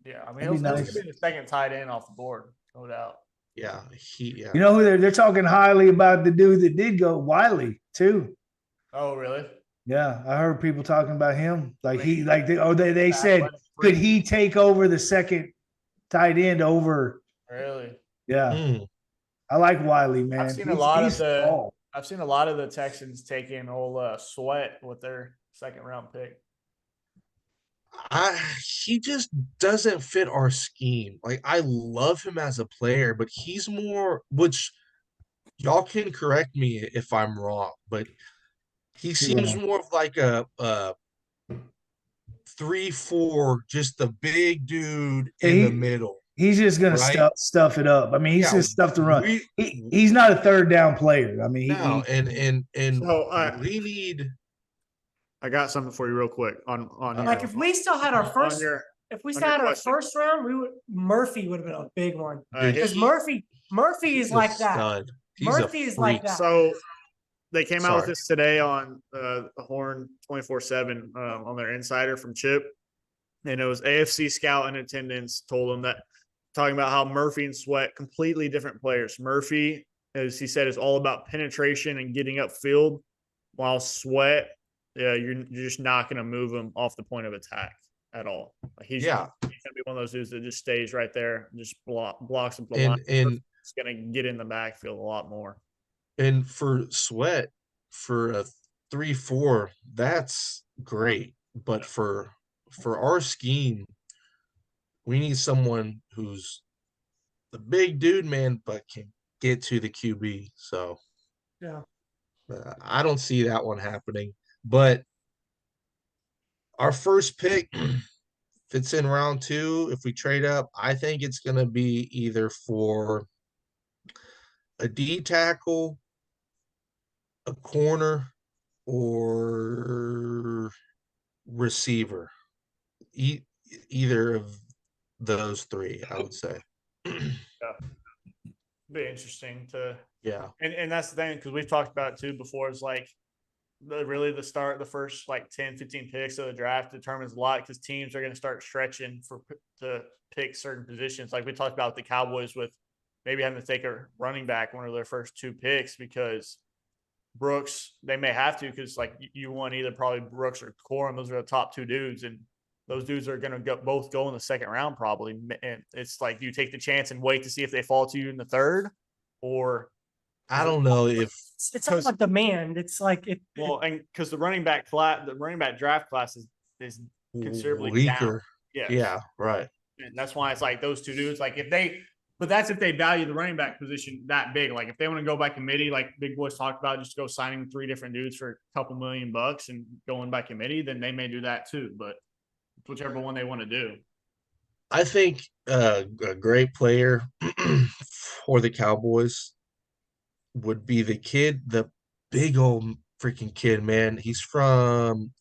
Yeah, I mean he's gonna be the second tight end off the board, no doubt. Yeah, You know who they're talking highly about, the dude that did go, Wiley too. Oh really? Yeah, I heard people talking about him. Like I mean, they said, athletic could freak. he take over the second tight end over? Really? Yeah, Mm. I like Wiley, man. I've seen a lot of tall. the Texans taking old Sweat with their second round pick. He just doesn't fit our scheme. Like, I love him as a player, but he's more, which y'all can correct me if I'm wrong, but he seems more of like a 3-4, just the big dude in the middle. He's just gonna right? stuff it up. I mean, he's just stuff to run. He's not a third down player. I mean, no, and So we need. I got something for you real quick on Like if we still had our first, if we still had our question. first round, Murphy would have been a big one Dude, because Murphy is he's a like that. stud. He's Murphy a is like freak. that. So they came out with Sorry. this today on the Horn 24/7 on their insider from Chip, and it was AFC Scout in attendance told them that talking about how Murphy and Sweat completely different players. Murphy, as he said, is all about penetration and getting upfield, while Sweat, you're just not going to move him off the point of attack at all. Like he's going to be one of those dudes that just stays right there, and just blocks up the line. It's going to get in the backfield a lot more. And for Sweat, for a 3-4, that's great. But for our scheme, we need someone who's the big dude, man, but can get to the QB. So Yeah. I don't see that one happening. But our first pick, if it's in round 2, if we trade up, I think it's going to be either for a D tackle, a corner, or receiver. Either of those 3, I would say. Be interesting to Yeah. And that's the thing, because we've talked about it too before. It's like the first like 10, 15 picks of the draft determines a lot, because teams are going to start stretching to pick certain positions. Like we talked about the Cowboys with maybe having to take a running back one of their first 2 picks, because Brooks, they may have to, because like you want either probably Brooks or Corum. Those are the top 2 dudes, and those dudes are going to both go in the second round probably. And it's like, you take the chance and wait to see if they fall to you in the third, or I don't know if it's not like demand. It's like it. Well, and because the running back draft class is considerably weaker. Yes. Yeah, right. And that's why it's like those 2 dudes. Like but that's if they value the running back position that big. Like if they want to go by committee, like Big Boys talked about, just go signing 3 different dudes for a couple $1,000,000 and going by committee, then they may do that too. But whichever one they want to do. I think a great player for the Cowboys would be the big old freaking kid, man. He's from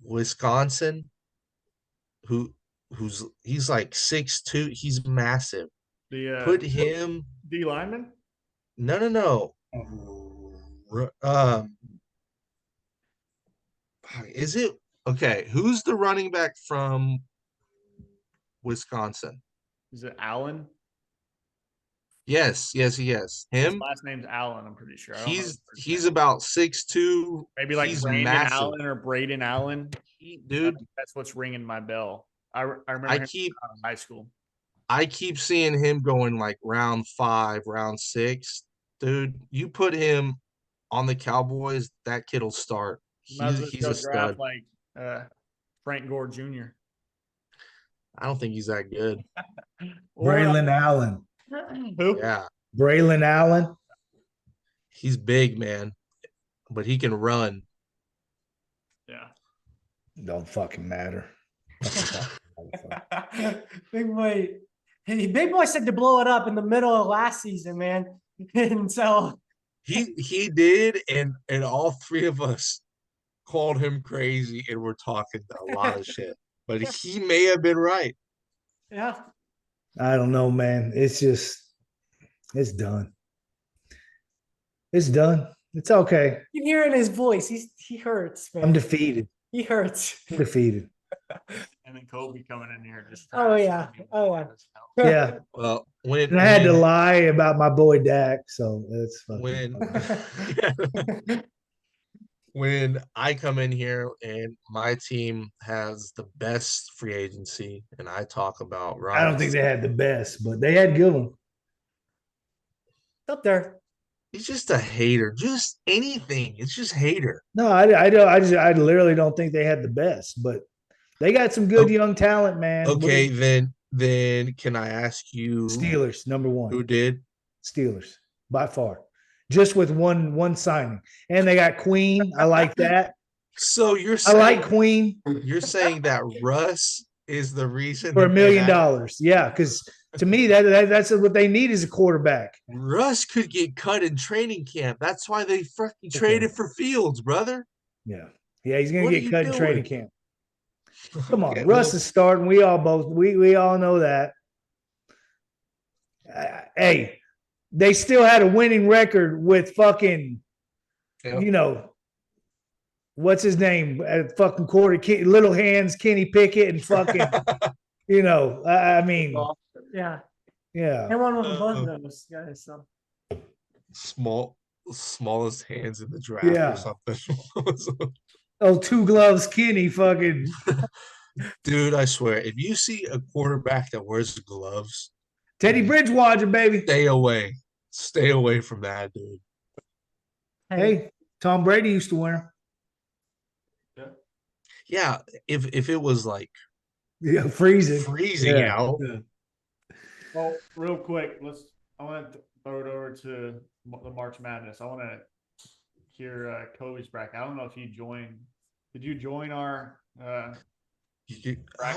Wisconsin. He's like 6'2". He's massive. Put him D lineman? No. Is it okay? Who's the running back from Wisconsin? Is it Allen? Yes. Him. His last name's Allen, I'm pretty sure. He's about 6'2". Maybe like he's Brandon massive. Allen or Braden Allen. Dude, that's what's ringing my bell. I remember him in high school. I keep seeing him going like round 5, round 6. Dude, you put him on the Cowboys, that kid will start. He's a stud. Like Frank Gore Jr. I don't think he's that good. Braylon Allen. Who? Yeah. Braylon Allen. He's big, man, but he can run. Yeah. Don't fucking matter. Big boy said to blow it up in the middle of last season, man. And so he did, and all 3 of us called him crazy, and we're talking a lot of shit. But he may have been right. Yeah. I don't know, man. It's done. It's done. It's okay. You can hear in his voice. He hurts, man. I'm defeated. He hurts. I'm defeated. And then Kobe coming in here just. Oh yeah. Yeah. Well, I had to lie about my boy Dak, so that's fun. when I come in here and my team has the best free agency, and I talk about I don't think they had the best, but they had good one. Up there. He's just a hater. Just anything. It's just hater. No, I don't. I literally don't think they had the best, but they got some good young talent, man. Okay, then can I ask you Steelers, number one. who did? Steelers, by far. Just with one signing. And they got Queen. I like that. So you're saying I like Queen you're saying that Russ is the reason for that $1 million. Yeah, because to me, that's what they need is a quarterback. Russ could get cut in training camp. That's why they fucking traded for Fields, brother. Yeah. Yeah, he's gonna What are get you cut in doing? training camp. Come on, Okay, Russ is starting. We all know that. Hey, they still had a winning record with fucking, what's his name? Fucking little hands, Kenny Pickett, and fucking, I mean, Yeah. yeah. I won with both of those guys. So smallest hands in the draft Yeah. or something. Oh, two gloves, Kenny, fucking. Dude, I swear, if you see a quarterback that wears gloves, Teddy Bridgewater, baby. stay away. Stay away from that, dude. Hey, Tom Brady used to wear them. Yeah, if it was like freezing out. Yeah. Well, real quick, I want to throw it over to the March Madness. I want to hear Kobe's bracket. I don't know if you joined. Did you join our? I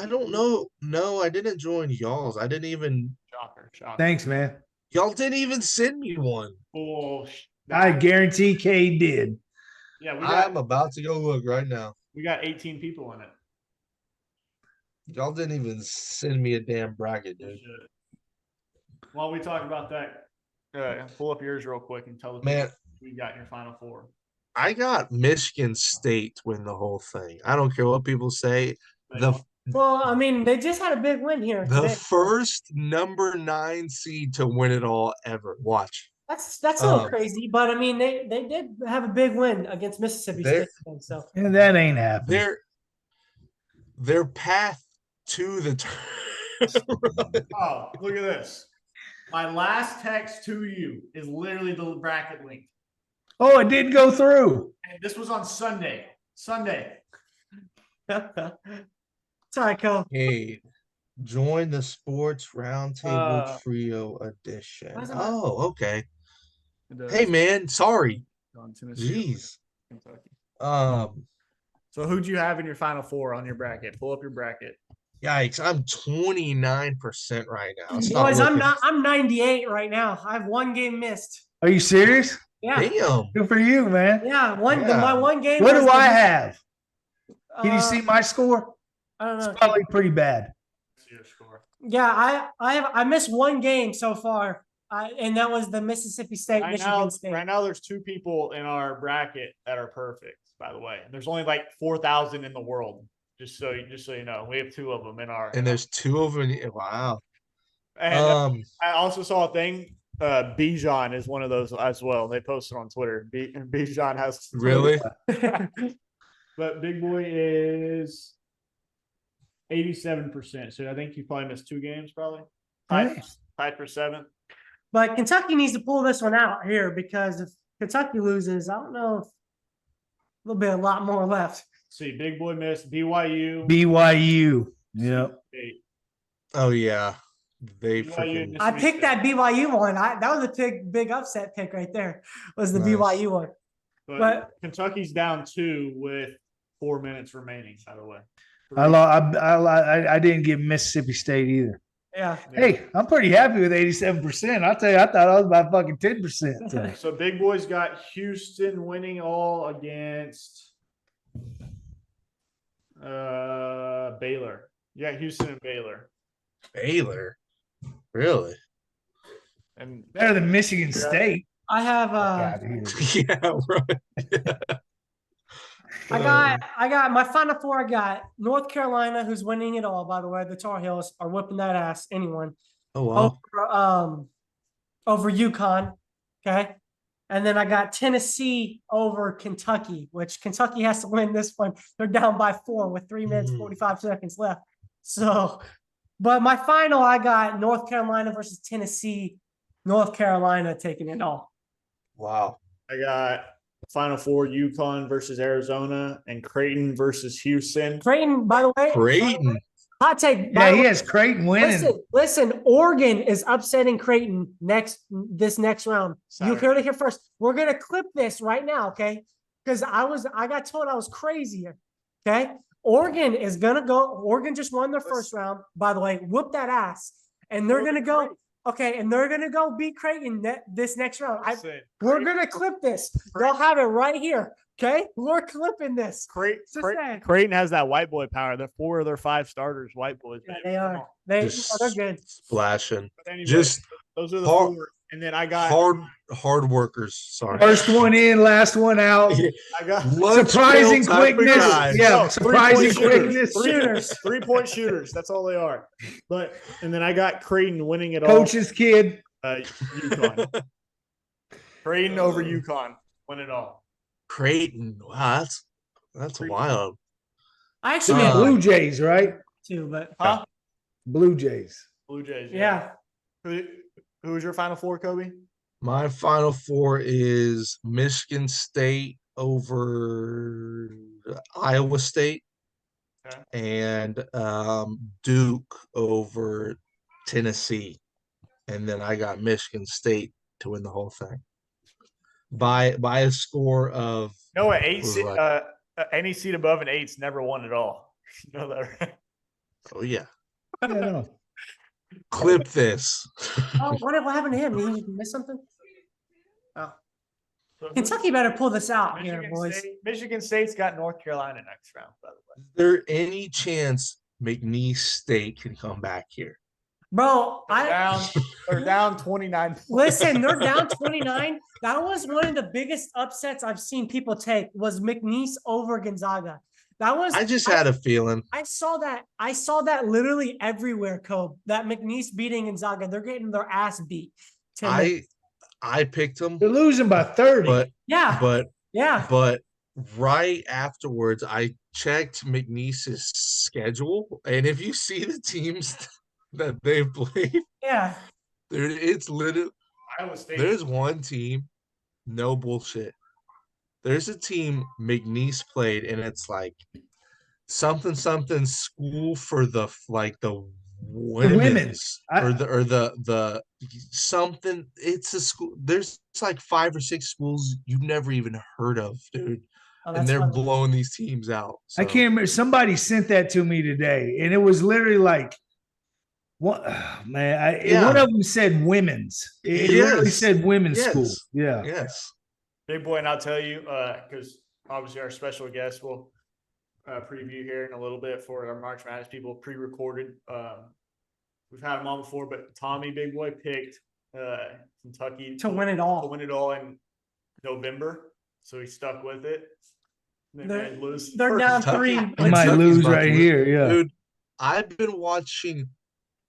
don't know. No, I didn't join y'all's. I didn't even. Shocker. Thanks, man. Y'all didn't even send me one. Oh, I guarantee K did. Yeah, I'm about to go look right now. We got 18 people in it. Y'all didn't even send me a damn bracket, dude. While we talk about that, pull up yours real quick and tell the Man, people we got in your Final Four. I got Michigan State to win the whole thing. I don't care what people say. Well, I mean, they just had a big win here. The today. first number 9 seed to win it all ever. Watch. That's a little crazy, but I mean, they did have a big win against Mississippi State. So and that ain't happening. Their path to the tournament. Oh, look at this. My last text to you is literally the bracket link. Oh, it did go through. And this was on Sunday. Sorry, Cole. Hey, join the Sports Roundtable Trio Edition. Oh, okay. Hey, man, sorry. Jeez. So who'd you have in your Final Four on your bracket? Pull up your bracket. Yikes! I'm 29% right now. Boys, I'm 98 right now. I have one game missed. Are you serious? Yeah. Damn. Good for you, man. Yeah. My one game. What do I have? Can you see my score? I don't know. It's probably pretty bad. See your score. Yeah, I missed one game so far, and that was the Mississippi State, Michigan State. Right now, there's 2 people in our bracket that are perfect. By the way, there's only like 4,000 in the world. Just so you know, we have 2 of them in our. And there's 2 of them. Wow. And I also saw a thing. Bijan is one of those as well. They posted on Twitter. Bijan has really, but Big Boy is 87%. So I think he probably missed 2 games, probably tied for 7th. But Kentucky needs to pull this one out here because if Kentucky loses, I don't know if there'll be a lot more left. See, Big Boy missed BYU. Yep. Oh yeah. I picked that BYU one. That was a big upset pick right there. Was the BYU one. But Kentucky's down 2 with 4 minutes remaining. By the way, I didn't get Mississippi State either. Yeah. Hey, I'm pretty happy with 87%. I'll tell you, I thought I was about fucking 10%. So Big Boy's got Houston winning all against Baylor. Yeah, Houston and Baylor. Baylor, really? And better than Michigan State. I have yeah, right. I got my Final Four. I got North Carolina, who's winning it all. By the way, the Tar Heels are whipping that ass. Anyone? Oh wow. Over UConn, okay. And then I got Tennessee over Kentucky, which Kentucky has to win this one. They're down by 4 with 3 minutes, 45 seconds left. So, but my final, I got North Carolina versus Tennessee. North Carolina taking it all. Wow. I got Final Four: UConn versus Arizona and Creighton versus Houston. Creighton, by the way. Creighton. Hot take. Yeah, he has Creighton winning. Listen, Oregon is upsetting Creighton this next round. Saturday. You heard it here first. We're gonna clip this right now, okay? Because I got told I was crazy here. Okay. Oregon is gonna go. Oregon just won their first round, by the way. Whoop that ass. And they're gonna go. Okay, and they're gonna go beat Creighton this next round. We're gonna clip this. They'll have it right here. Okay, we're clipping this. Creighton has that white boy power. They're 4 of their 5 starters, white boys. Yeah, they are. They're good. Splashing. Anyway, Just those are the hard, 4. And then I got hard workers. Sorry. First one in, last one out. I got Surprising quickness. Yeah, surprising quickness. Shooters, 3-point shooters. That's all they are. And then I got Creighton winning it all. Coach's kid. UConn. Creighton over UConn. Win it all. Creighton. Wow, that's wild. I actually Blue Jays, right? too, but Blue Jays. Blue Jays. yeah. Who was your Final Four, Kobe? My Final Four is Michigan State over Iowa State, and Duke over Tennessee, and then I got Michigan State to win the whole thing by a score of any seed above an 8's never won at all. You know that, right? Oh yeah. Yeah. Clip this. Oh, what happened to him? Did he miss something? Oh, Kentucky better pull this out here, boys. Michigan State's got North Carolina next round, by the way. Is there any chance McNeese State can come back here? Bro, they're down 29. Listen, they're down 29. That was one of the biggest upsets I've seen people take was McNeese over Gonzaga. I just had a feeling. I saw that literally everywhere, Kobe. That McNeese beating Gonzaga. They're getting their ass beat. I picked them. They're losing by 30. But right afterwards, I checked McNeese's schedule, and if you see the teams that they've played, it's literally Iowa State. There's one team, no bullshit. There's a team McNeese played, and it's like something school for the women's or the something. It's a school. There's like 5 or 6 schools you've never even heard of, dude. And they're blowing these teams out. So. I can't remember. Somebody sent that to me today, and it was literally like, what? Man, one of them said women's. It literally said women's school. Yeah. Yes. Big boy, and I'll tell you, because obviously our special guest will preview here in a little bit for our March Madness people pre-recorded. We've had him on before, but Tommy, big boy, picked Kentucky to win it all. To win it all in November, so he stuck with it. They're down 3. They might lose right here, yeah. Dude, I've been watching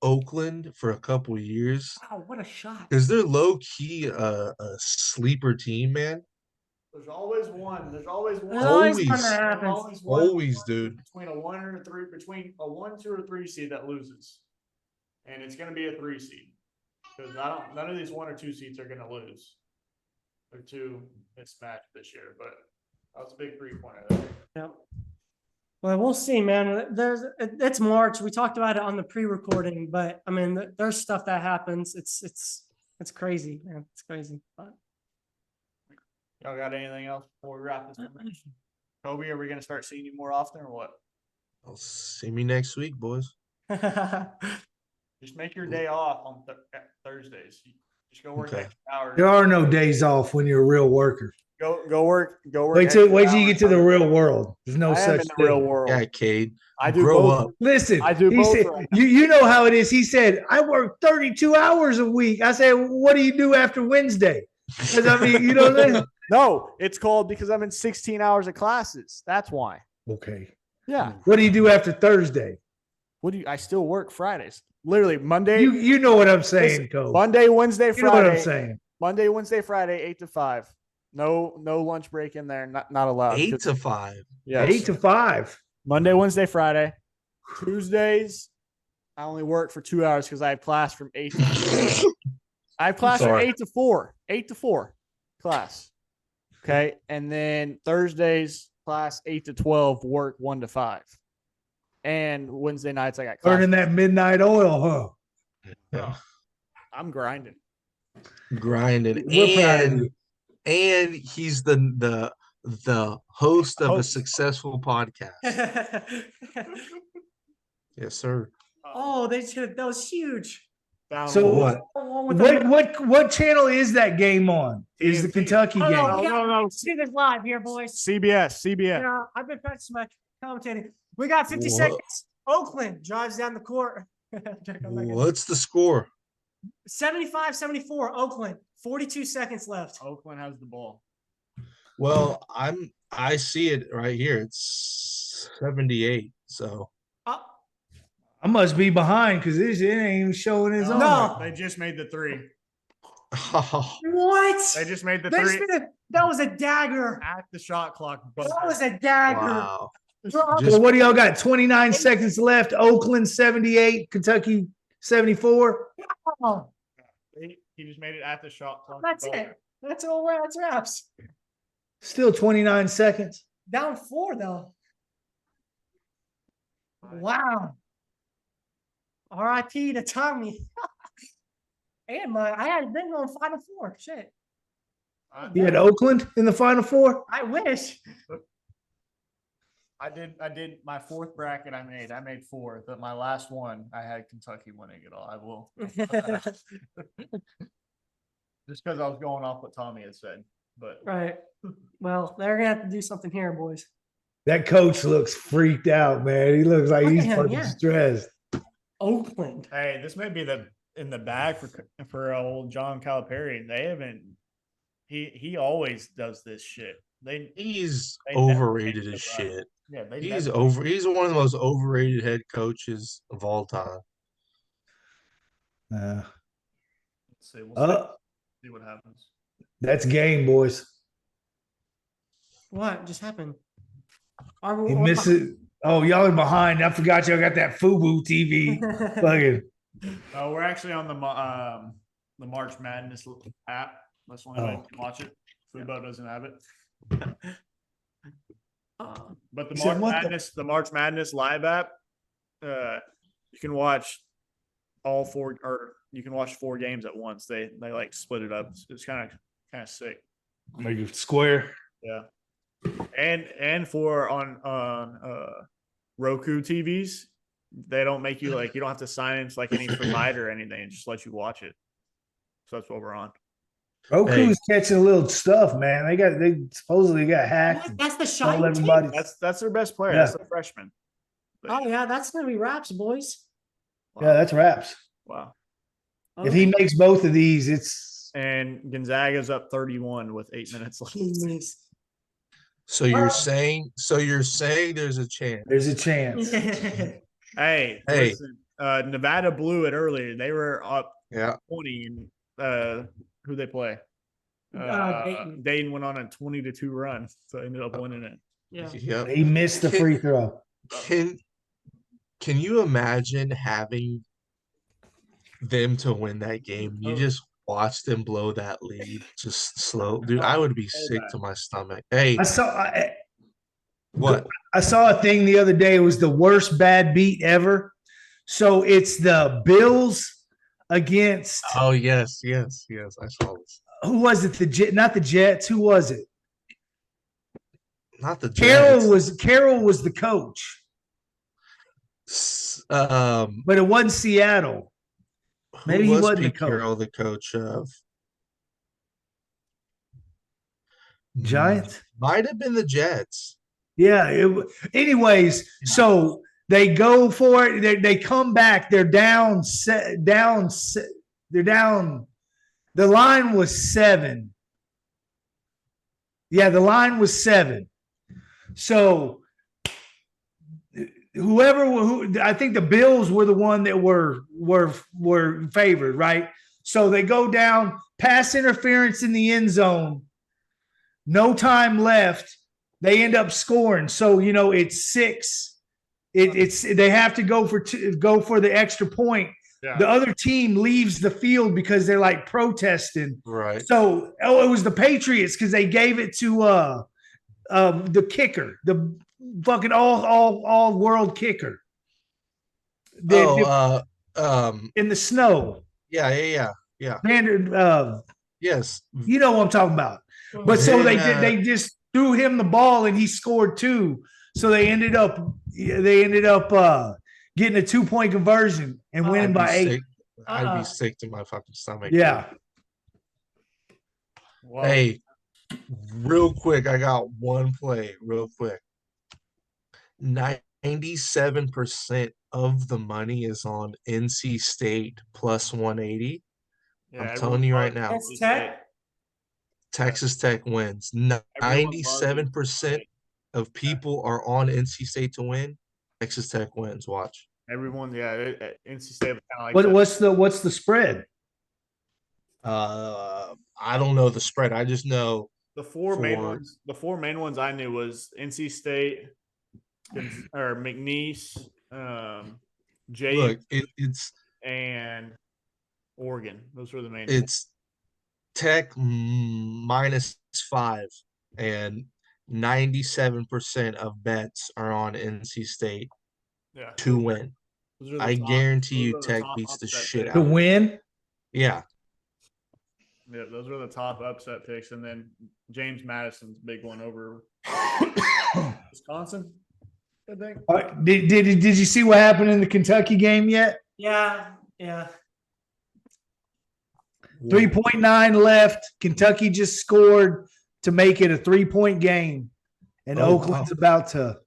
Oakland for a couple years. Wow, what a shot! Because they're low key a sleeper team, man. There's always one. Always, dude. Between a 1 or 3, between a 1, 2, or 3 seed that loses, and it's going to be a 3 seed because none of these 1 or 2 seeds are going to lose. They're 2 mismatched this year, but that was a big 3-pointer there. Yeah. Well, we'll see, man. It's March. We talked about it on the pre-recording, but I mean, there's stuff that happens. It's crazy, man. It's crazy. But y'all got anything else before we wrap this up? Kobe, are we going to start seeing you more often or what? I'll see me next week, boys. Just make your day off on Thursdays. Just go work extra hours. There are no days off when you're a real worker. Go work. Wait till you get to the real world. There's no such thing. Real world. Yeah, Cade. I do grow both. up. Listen, I do he both. Said, you know how it is. He said, I work 32 hours a week. I said, what do you do after Wednesday? Because I mean, you know. No, it's called because I'm in 16 hours of classes. That's why. Okay. Yeah. What do you do after Thursday? I still work Fridays. Literally Monday. You know what I'm saying, Cole. Monday, Wednesday, Friday. You know what I'm saying. Monday, Wednesday, Friday, 8 to 5. No lunch break in there. Not allowed. 8 to 5. Yes. 8 to 5. Monday, Wednesday, Friday. Tuesdays, I only work for 2 hours because I have class from 8 to 4. I have class from 8 to 4. 8 to 4 class. Okay. And then Thursdays, class 8 to 12, work 1 to 5. And Wednesday nights, I got class. Burning that midnight oil, Yeah. I'm grinding. We're proud of you. And he's the host of a successful podcast. Yes, sir. Oh, that was huge. So what channel is that game on? Is the Kentucky game? No. See this live here, boys. CBS. Yeah, I've been practicing my commentating. We got 50 seconds. Oakland drives down the court. What's the score? 75-74, Oakland. 42 seconds left. Oakland has the ball. Well, I see it right here. It's 78. So I must be behind because it ain't even showing his own. No. They just made the 3. What? They just made the 3 That was a dagger. at the shot clock. That was a dagger. wow. So what do y'all got? 29 seconds left. Oakland 78, Kentucky 74. Oh, He just made it at the shot clock. that's it. That's all. That's wraps. Still 29 seconds. Down 4 though. Wow. R.I.P. to Tommy. And I had been on Final Four. Shit. You had Oakland in the Final Four? I wish. I did my 4th bracket I made 4. But my last one, I had Kentucky winning it all. I will. Just because I was going off what Tommy had said. But Right. Well, they're gonna have to do something here, boys. That coach looks freaked out, man. He looks like he's fucking stressed. Oakland. hey, this may be in the bag for old John Calipari. They haven't. He always does this shit. He's they overrated never as take it shit. Yeah, He's one of the most overrated head coaches of all time. Let's see. We'll see what happens. That's game, boys. What just happened? He misses. Oh, y'all are behind. I forgot y'all got that FUBU TV. Fucking. Oh, we're actually on the March Madness app. That's the only way to watch it. Fubo doesn't have it. But the March Madness live app, you can watch all 4, or you can watch 4 games at once. They like split it up. It's kind of sick. Make it square. Yeah. And for on Roku TVs, they don't make you you don't have to sign into any provider or anything. It just lets you watch it. So that's what we're on. Roku's catching a little stuff, man. They supposedly got hacked. That's the shot. That's their best player. Yeah. That's the freshman. Oh yeah, that's gonna be wraps, boys. Wow. Yeah, that's wraps. Wow. Okay. If he makes both of these, it's And Gonzaga's up 31 with 8 minutes left. So you're saying there's a chance. there's a chance. Hey. Listen, Nevada blew it earlier. They were up 20, and who they play? Dayton went on a 20-2 run, so they ended up winning it. Yeah. Yep. He missed the free throw. Can you imagine having them to win that game? You just watch them blow that lead, just slow, dude. I would be sick to my stomach. Hey, I saw what? I saw a thing the other day. It was the worst bad beat ever. So it's the Bills against. Oh yes. I saw this. Who was it? Not the Jets. Who was it? Not the Jets. Carroll was the coach. But it wasn't Seattle. Maybe he wasn't Pete the coach. Carroll the coach of Giants? Might have been the Jets. Yeah. Anyways, so they go for it. They come back. They're down. They're down. The line was 7. Yeah, the line was 7. So I think the Bills were the one that were favored, right? So they go down, pass interference in the end zone. No time left. They end up scoring. So, it's 6. They have to go for the extra point. Yeah. The other team leaves the field because they're like protesting. Right. So, it was the Patriots because they gave it to the kicker, the fucking all world kicker. In the snow. Yeah. Yes. You know what I'm talking about. But so they just threw him the ball and he scored 2. So they ended up getting a 2-point conversion and winning by 8. I'd be sick to my fucking stomach. Yeah. Wow. Hey, real quick, I got one play real quick. 97% of the money is on NC State plus 180. Yeah, I'm telling you right now. That's Tech. Texas Tech wins. 97% of people are on NC State to win. Texas Tech wins. Watch. Everyone, NC State kind of like What's the spread? I don't know the spread. I just know the four main ones. The 4 main ones I knew was NC State, or McNeese, James, look, it's and Oregon. Those were the main. It's Tech -5, and 97% of bets are on NC State to win. I guarantee you Tech beats the shit out to of them. win. Yeah. Yeah, those were the top upset picks, and then James Madison's big one over Wisconsin, I think. Did you see what happened in the Kentucky game yet? Yeah. 3.9 left. Kentucky just scored to make it a 3-point game, and Oakland's about to.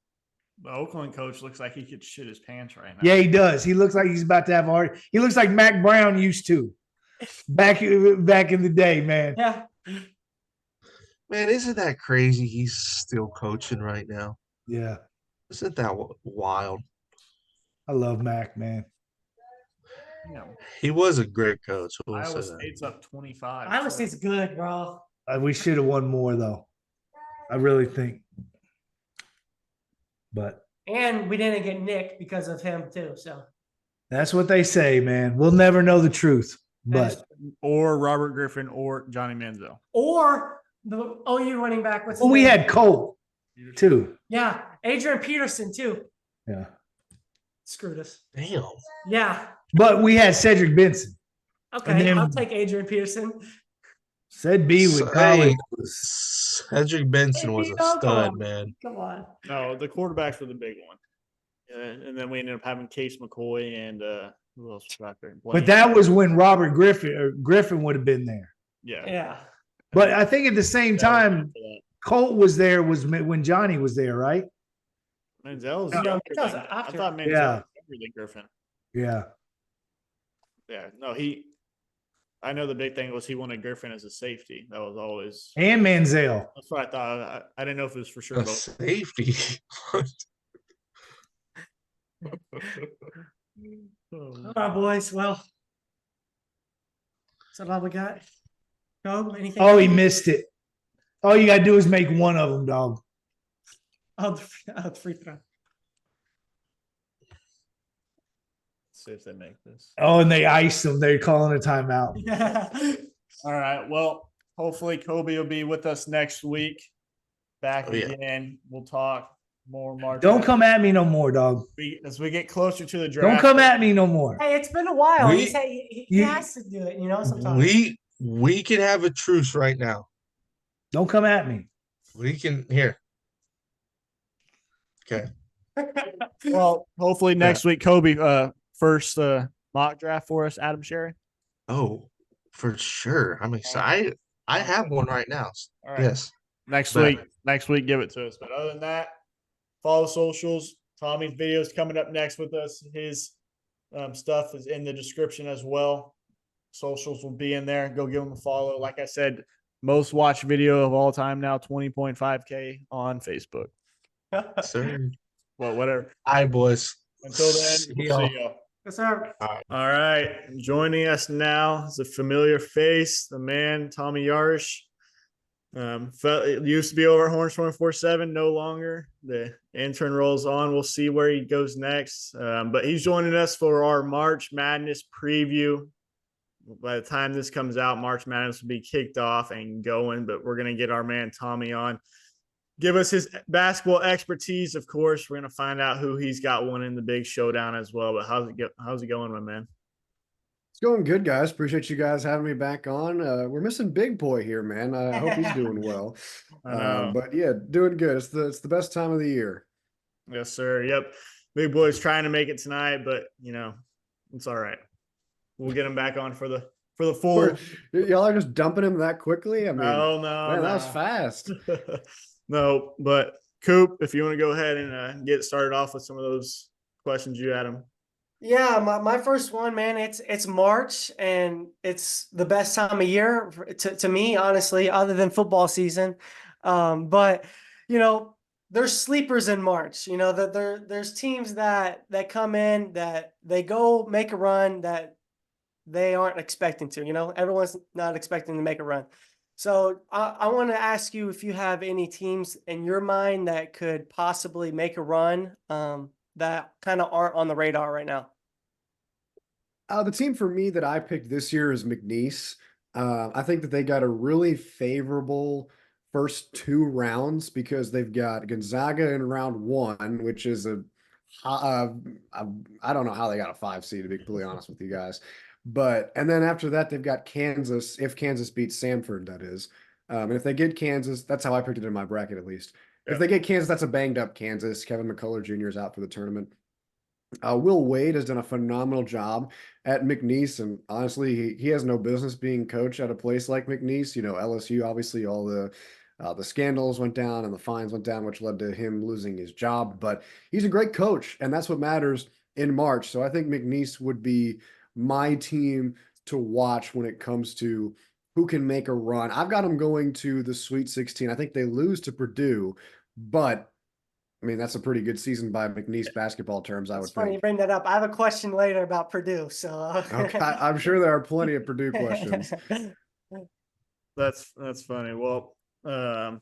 The Oakland coach looks like he could shit his pants right now. Yeah, he does. He looks like he's about to have a heart. He looks like Mac Brown used to back in the day, man. Yeah. Man, isn't that crazy? He's still coaching right now. Yeah. Isn't that wild? I love Mac, man. He was a great coach. Iowa State's up 25. Iowa State's good, bro. We should have won more, though. I really think. And we didn't get Nick because of him, too. So that's what they say, man. We'll never know the truth. Or Robert Griffin or Johnny Manziel. Or the OU running back. We had Cole, too. Yeah. Adrian Peterson, too. Yeah. Screwed us. Damn. Yeah. But we had Cedric Benson. Okay, I'll take Adrian Peterson. Said B with college. Cedric Benson was a stud, man. Come on. No, the quarterbacks were the big one. And then we ended up having Case McCoy and who else was out there? But that was when Robert Griffin would have been there. Yeah. But I think at the same time, Colt was there when Johnny was there, right? Manziel's No, younger because than- I after- thought Manziel Yeah. was younger than Griffin. Yeah. Yeah, no, I know the big thing was he wanted Griffin as a safety. That was always. And Manziel. That's what I thought. I didn't know if it was for sure. A Both. safety. All right, boys. Well, is that all we got? Go? Anything? Oh, he missed it. All you got to do is make one of them, dog. Oh, the free throw. See if they make this. Oh, and they iced them. They're calling a timeout. Yeah. All right. Well, hopefully Kobe will be with us next week. Back yeah. again. We'll talk more March. Don't come at me no more, dog. As we get closer to the draft. Don't come at me no more. Hey, it's been a while. We- He has to do it, sometimes. We can have a truce right now. Don't come at me. We can here. Okay. Well, hopefully next week, Kobe, first mock draft for us, Adam Sherry. Oh, for sure. I'm excited. I have one right now. All right. Yes. Next week, give it to us. But other than that, follow socials. Tommy's video is coming up next with us. His stuff is in the description as well. Socials will be in there. Go give him a follow. Like I said, most watched video of all time now, 20.5K on Facebook. Sir. Well, whatever. All right, boys. Until then, we'll see y'all. Yes, sir. All right. Joining us now is a familiar face, the man, Tommy Yarrish. It used to be over at Horns 24/7, no longer. The intern rolls on. We'll see where he goes next. But he's joining us for our March Madness preview. By the time this comes out, March Madness will be kicked off and going, but we're going to get our man Tommy on. Give us his basketball expertise, of course. We're going to find out who he's got one in the big showdown as well. But how's it going, my man? It's going good, guys. Appreciate you guys having me back on. We're missing Big Boy here, man. I hope he's doing well. I know. But yeah, doing good. It's the best time of the year. Yes, sir. Yep. Big Boy's trying to make it tonight, but it's all right. We'll get him back on for the full. Y'all are just dumping him that quickly. I mean, no, man, that was fast. No, but Coop, if you want to go ahead and get started off with some of those questions you had him. Yeah, my first one, man, it's March, and it's the best time of year to me, honestly, other than football season. But there's sleepers in March. That there's teams that come in, that they go make a run that they aren't expecting to. Everyone's not expecting to make a run. So I want to ask you if you have any teams in your mind that could possibly make a run that kind of aren't on the radar right now. The team for me that I picked this year is McNeese. I think that they got a really favorable first two rounds because they've got Gonzaga in round one, which is I don't know how they got a 5 seed, to be completely honest with you guys. And then after that, they've got Kansas, if Kansas beats Samford, that is. And if they get Kansas, that's how I picked it in my bracket, at least. Yeah. If they get Kansas, that's a banged up Kansas. Kevin McCullough Jr. is out for the tournament. Will Wade has done a phenomenal job at McNeese, and honestly, he has no business being coach at a place like McNeese. LSU, obviously, all the scandals went down and the fines went down, which led to him losing his job. But he's a great coach, and that's what matters in March. So I think McNeese would be my team to watch when it comes to who can make a run. I've got them going to the Sweet 16. I think they lose to Purdue, but I mean, that's a pretty good season by McNeese basketball terms, I would think. It's funny you bring that up. I have a question later about Purdue. So okay, I'm sure there are plenty of Purdue questions. That's funny. Well, I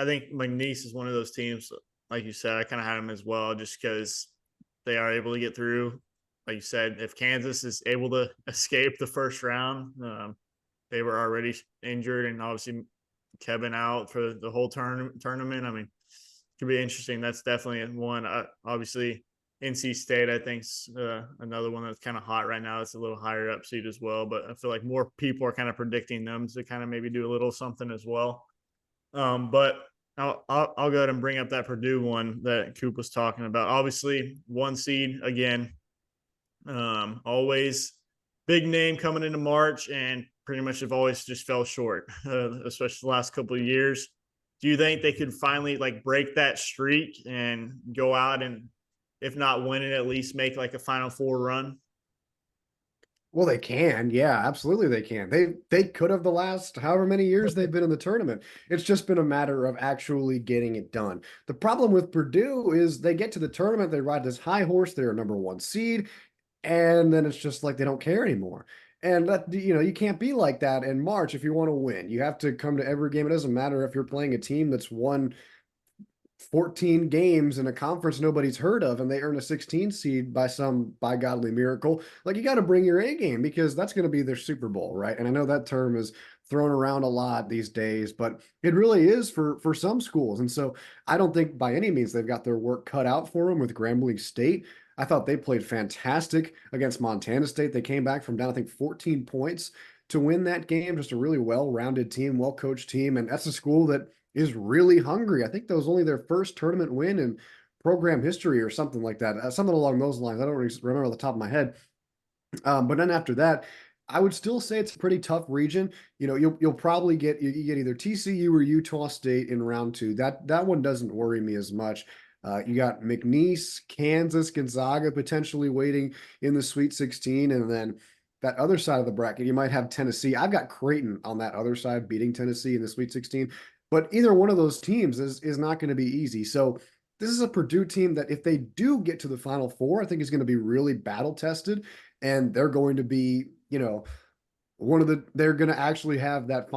think McNeese is one of those teams, like you said, I kind of had them as well, just because they are able to get through. Like you said, if Kansas is able to escape the first round, they were already injured, and obviously Kevin out for the whole tournament. I mean, could be interesting. That's definitely one. Obviously, NC State, I think, is another one that's kind of hot right now. It's a little higher up seed as well, but I feel like more people are kind of predicting them to kind of maybe do a little something as well. But I'll go ahead and bring up that Purdue one that Coop was talking about. Obviously, 1 seed again. Always big name coming into March, and pretty much have always just fell short, especially the last couple of years. Do you think they could finally break that streak and go out and, if not win it, at least make a Final Four run? Well, they can. Yeah, absolutely they can. They could have the last however many years they've been in the tournament. It's just been a matter of actually getting it done. The problem with Purdue is they get to the tournament, they ride this high horse, they're a number 1 seed, and then it's just like they don't care anymore. And that, you can't be like that in March if you want to win. You have to come to every game. It doesn't matter if you're playing a team that's won 14 games in a conference nobody's heard of and they earn a 16 seed by some by godly miracle. You got to bring your A game, because that's going to be their Super Bowl, right? And I know that term is thrown around a lot these days, but it really is for some schools. And so I don't think by any means they've got their work cut out for them with Grambling State. I thought they played fantastic against Montana State. They came back from down, I think, 14 points to win that game. Just a really well-rounded team, well-coached team. And that's a school that is really hungry. I think that was only their first tournament win in program history or something like that. Something along those lines. I don't remember off the top of my head. But then after that, I would still say it's a pretty tough region. You'll probably get either TCU or Utah State in round 2. That one doesn't worry me as much. You got McNeese, Kansas, Gonzaga potentially waiting in the Sweet 16. And then that other side of the bracket, you might have Tennessee. I've got Creighton on that other side beating Tennessee in the Sweet 16. But either one of those teams is not going to be easy. So this is a Purdue team that if they do get to the Final Four, I think is going to be really battle tested, and they're going to be, they're going to actually have that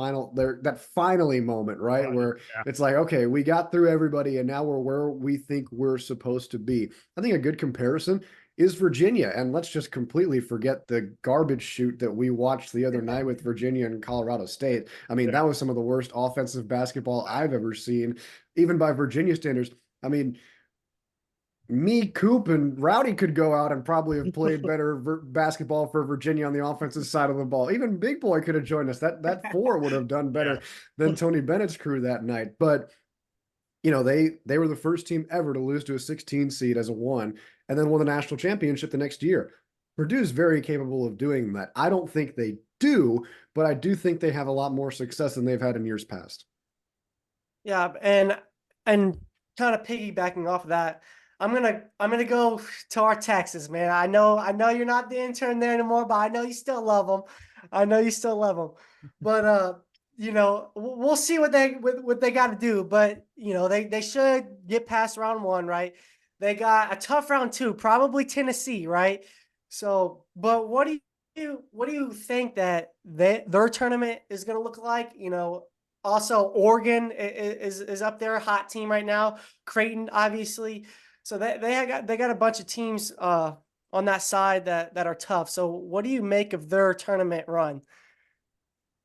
finally moment, right? Where it's like, okay, we got through everybody and now we're where we think we're supposed to be. I think a good comparison is Virginia. And let's just completely forget the garbage shoot that we watched the other night with Virginia and Colorado State. I mean, that was some of the worst offensive basketball I've ever seen, even by Virginia standards. I mean, me, Coop, and Rowdy could go out and probably have played better basketball for Virginia on the offensive side of the ball. Even Big Boy could have joined us. That four would have done better than Tony Bennett's crew that night. But they were the first team ever to lose to a 16 seed as a 1, and then won the national championship the next year. Purdue's very capable of doing that. I don't think they do, but I do think they have a lot more success than they've had in years past. Yeah, and kind of piggybacking off of that, I'm gonna go to our Texas, man. I know you're not the intern there anymore, but I know you still love them. But we'll see what they got to do. But they should get past round 1, right? They got a tough round 2, probably Tennessee, right? So, but what do you think that their tournament is going to look like? Also Oregon is up there, a hot team right now. Creighton, obviously. So they got a bunch of teams on that side that are tough. So what do you make of their tournament run?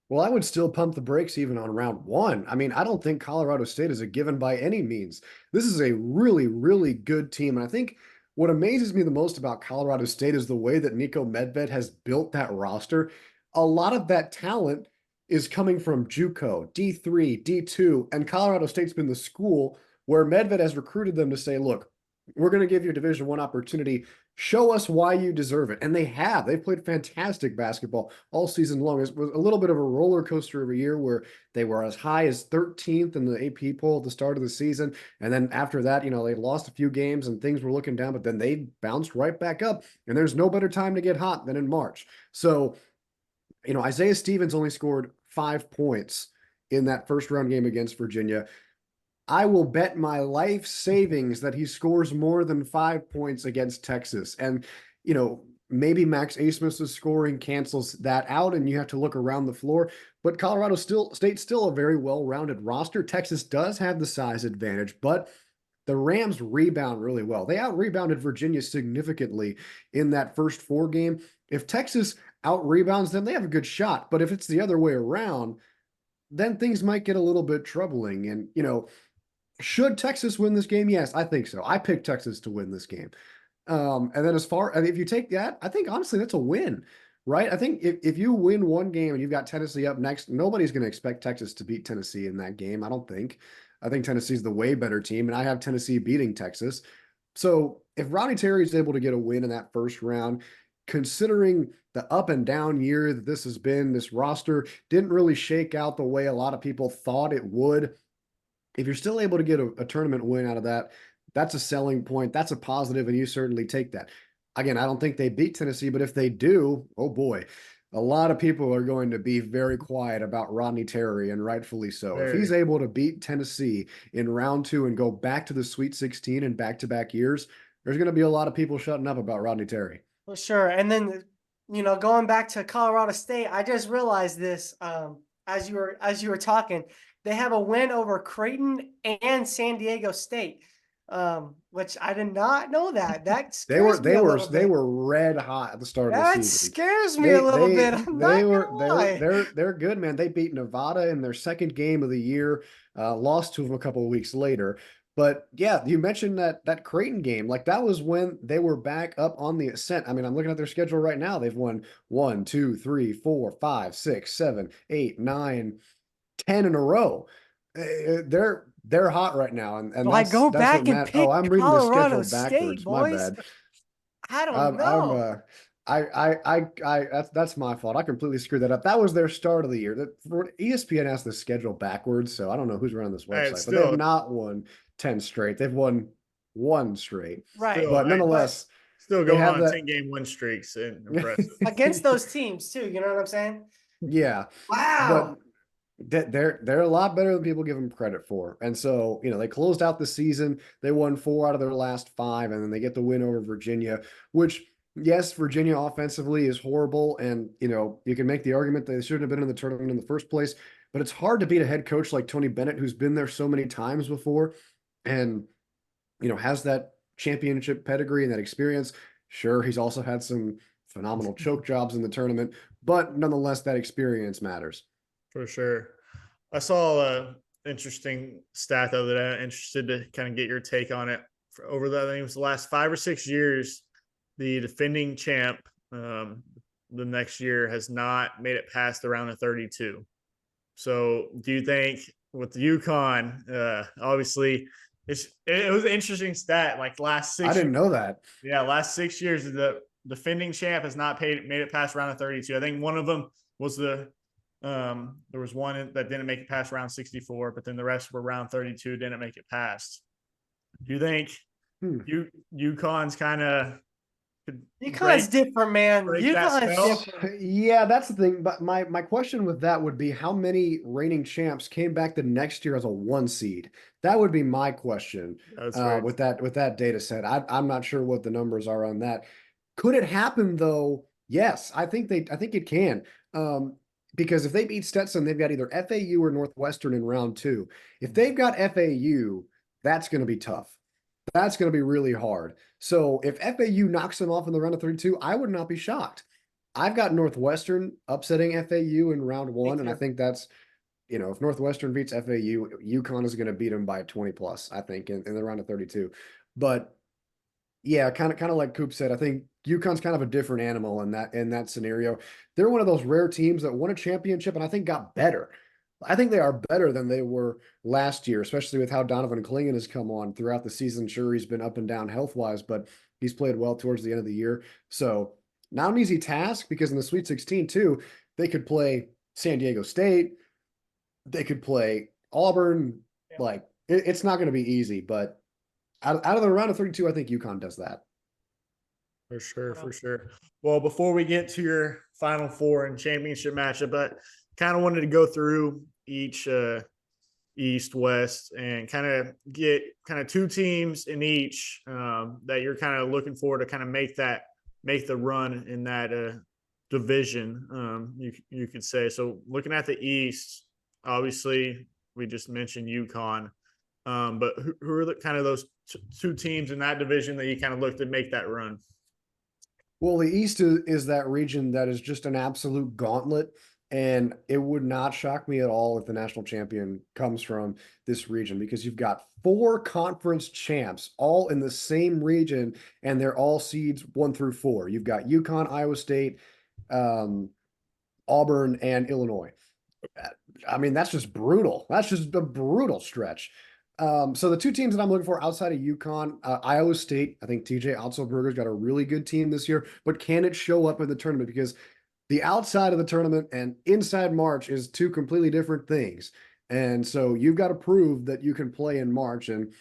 Well, I would still pump the brakes even on round 1. I mean, I don't think Colorado State is a given by any means. This is a really, really good team. And I think what amazes me the most about Colorado State is the way that Nico Medved has built that roster. A lot of that talent is coming from JUCO, D3, D2, and Colorado State's been the school where Medved has recruited them to say, look, we're going to give you a Division I opportunity. Show us why you deserve it. And they have. They've played fantastic basketball all season long. It was a little bit of a roller coaster of a year where they were as high as 13th in the AP poll at the start of the season. And then after that, they lost a few games and things were looking down, but then they bounced right back up. And there's no better time to get hot than in March. So, Isaiah Stevens only scored 5 points in that first round game against Virginia. I will bet my life savings that he scores more than 5 points against Texas. And, maybe Max Asmus's scoring cancels that out and you have to look around the floor. But Colorado State's still a very well-rounded roster. Texas does have the size advantage, but the Rams rebound really well. They out-rebounded Virginia significantly in that first 4 game. If Texas out-rebounds them, they have a good shot. But if it's the other way around, then things might get a little bit troubling. And, should Texas win this game? Yes, I think so. I picked Texas to win this game. And then if you take that, I think honestly that's a win, right? I think if you win one game and you've got Tennessee up next, nobody's going to expect Texas to beat Tennessee in that game. I don't think. I think Tennessee's the way better team, and I have Tennessee beating Texas. So if Rodney Terry is able to get a win in that first round, considering the up and down year that this has been, this roster didn't really shake out the way a lot of people thought it would. If you're still able to get a tournament win out of that, that's a selling point. That's a positive, and you certainly take that. Again, I don't think they beat Tennessee, but if they do, oh boy, a lot of people are going to be very quiet about Rodney Terry, and rightfully so. If he's able to beat Tennessee in round 2 and go back to the Sweet 16 in back-to-back years, there's going to be a lot of people shutting up about Rodney Terry. Well, sure. And then, going back to Colorado State, I just realized this as you were talking. They have a win over Creighton and San Diego State, which I did not know that. That scares me a little bit. They were red hot at the start of the season. That scares me a little bit. They're good, man. They beat Nevada in their second game of the year, lost to them a couple of weeks later. But yeah, you mentioned that Creighton game. Like that was when they were back up on the ascent. I mean, I'm looking at their schedule right now. They've won 1, 2, 3, 4, 5, 6, 7, 8, 9, 10 in a row. They're hot right now, and well, that's, go back and pick I'm reading Colorado the schedule backwards. State, boys. My bad. I don't know. That's my fault. I completely screwed that up. That was their start of the year. ESPN has the schedule backwards, so I don't know who's running this website, but they've not won 10 straight. They've won 1 straight, right? But nonetheless, still going on 10-game win streaks. Impressive against those teams too. You know what I'm saying? Yeah. Wow. They're a lot better than people give them credit for. And so, they closed out the season. They won 4 out of their last 5, and then they get the win over Virginia, which, yes, Virginia offensively is horrible. And, you can make the argument that they shouldn't have been in the tournament in the first place, but it's hard to beat a head coach like Tony Bennett, who's been there so many times before and, has that championship pedigree and that experience. Sure, he's also had some phenomenal choke jobs in the tournament, but nonetheless, that experience matters. For sure. I saw a interesting stat though that I'm interested to kind of get your take on it. Over I think it was the last 5 or 6 years, the defending champ the next year has not made it past the round of 32. So do you think with the UConn, obviously it was an interesting stat, like last 6 I didn't know that. Yeah, last 6 years the defending champ has not made it past round of 32. I think one of them was there was one that didn't make it past round 64, but then the rest were round 32, didn't make it past. Do you think UConn's kind of UConn's different, man. UConn's different. Yeah, that's the thing. But my question with that would be how many reigning champs came back the next year as a 1 seed? That would be my question with that data set. I'm not sure what the numbers are on that. Could it happen though? Yes, I think it can. Because if they beat Stetson, they've got either FAU or Northwestern in round 2. If they've got FAU, that's going to be tough. That's going to be really hard. So if FAU knocks them off in the round of 32, I would not be shocked. I've got Northwestern upsetting FAU in round 1, and I think that's, if Northwestern beats FAU, UConn is going to beat them by 20 plus, I think, in the round of 32. But yeah, kind of like Coop said, I think UConn's kind of a different animal in that scenario. They're one of those rare teams that won a championship and I think got better. I think they are better than they were last year, especially with how Donovan Clingan has come on throughout the season. Sure, he's been up and down health-wise, but he's played well towards the end of the year. So not an easy task because in the Sweet 16 too, they could play San Diego State. They could play Auburn. Yeah. Like it's not going to be easy, but out of the round of 32, I think UConn does that. For sure. Well, before we get to your Final Four and championship matchup, but kind of wanted to go through each East, West, and kind of get 2 teams in each that you're kind of looking for to kind of make the run in that division. You could say. So looking at the East, obviously we just mentioned UConn, but who are the kind of those 2 teams in that division that you kind of look to make that run? Well, the East is that region that is just an absolute gauntlet, and it would not shock me at all if the national champion comes from this region because you've got 4 conference champs all in the same region, and they're all seeds 1 through 4. You've got UConn, Iowa State, Auburn, and Illinois. I mean, that's just brutal. That's just a brutal stretch. So the 2 teams that I'm looking for outside of UConn, Iowa State, I think TJ Otzelberger's got a really good team this year, but can it show up in the tournament? Because the outside of the tournament and inside March is 2 completely different things. And so you've got to prove that you can play in March. And,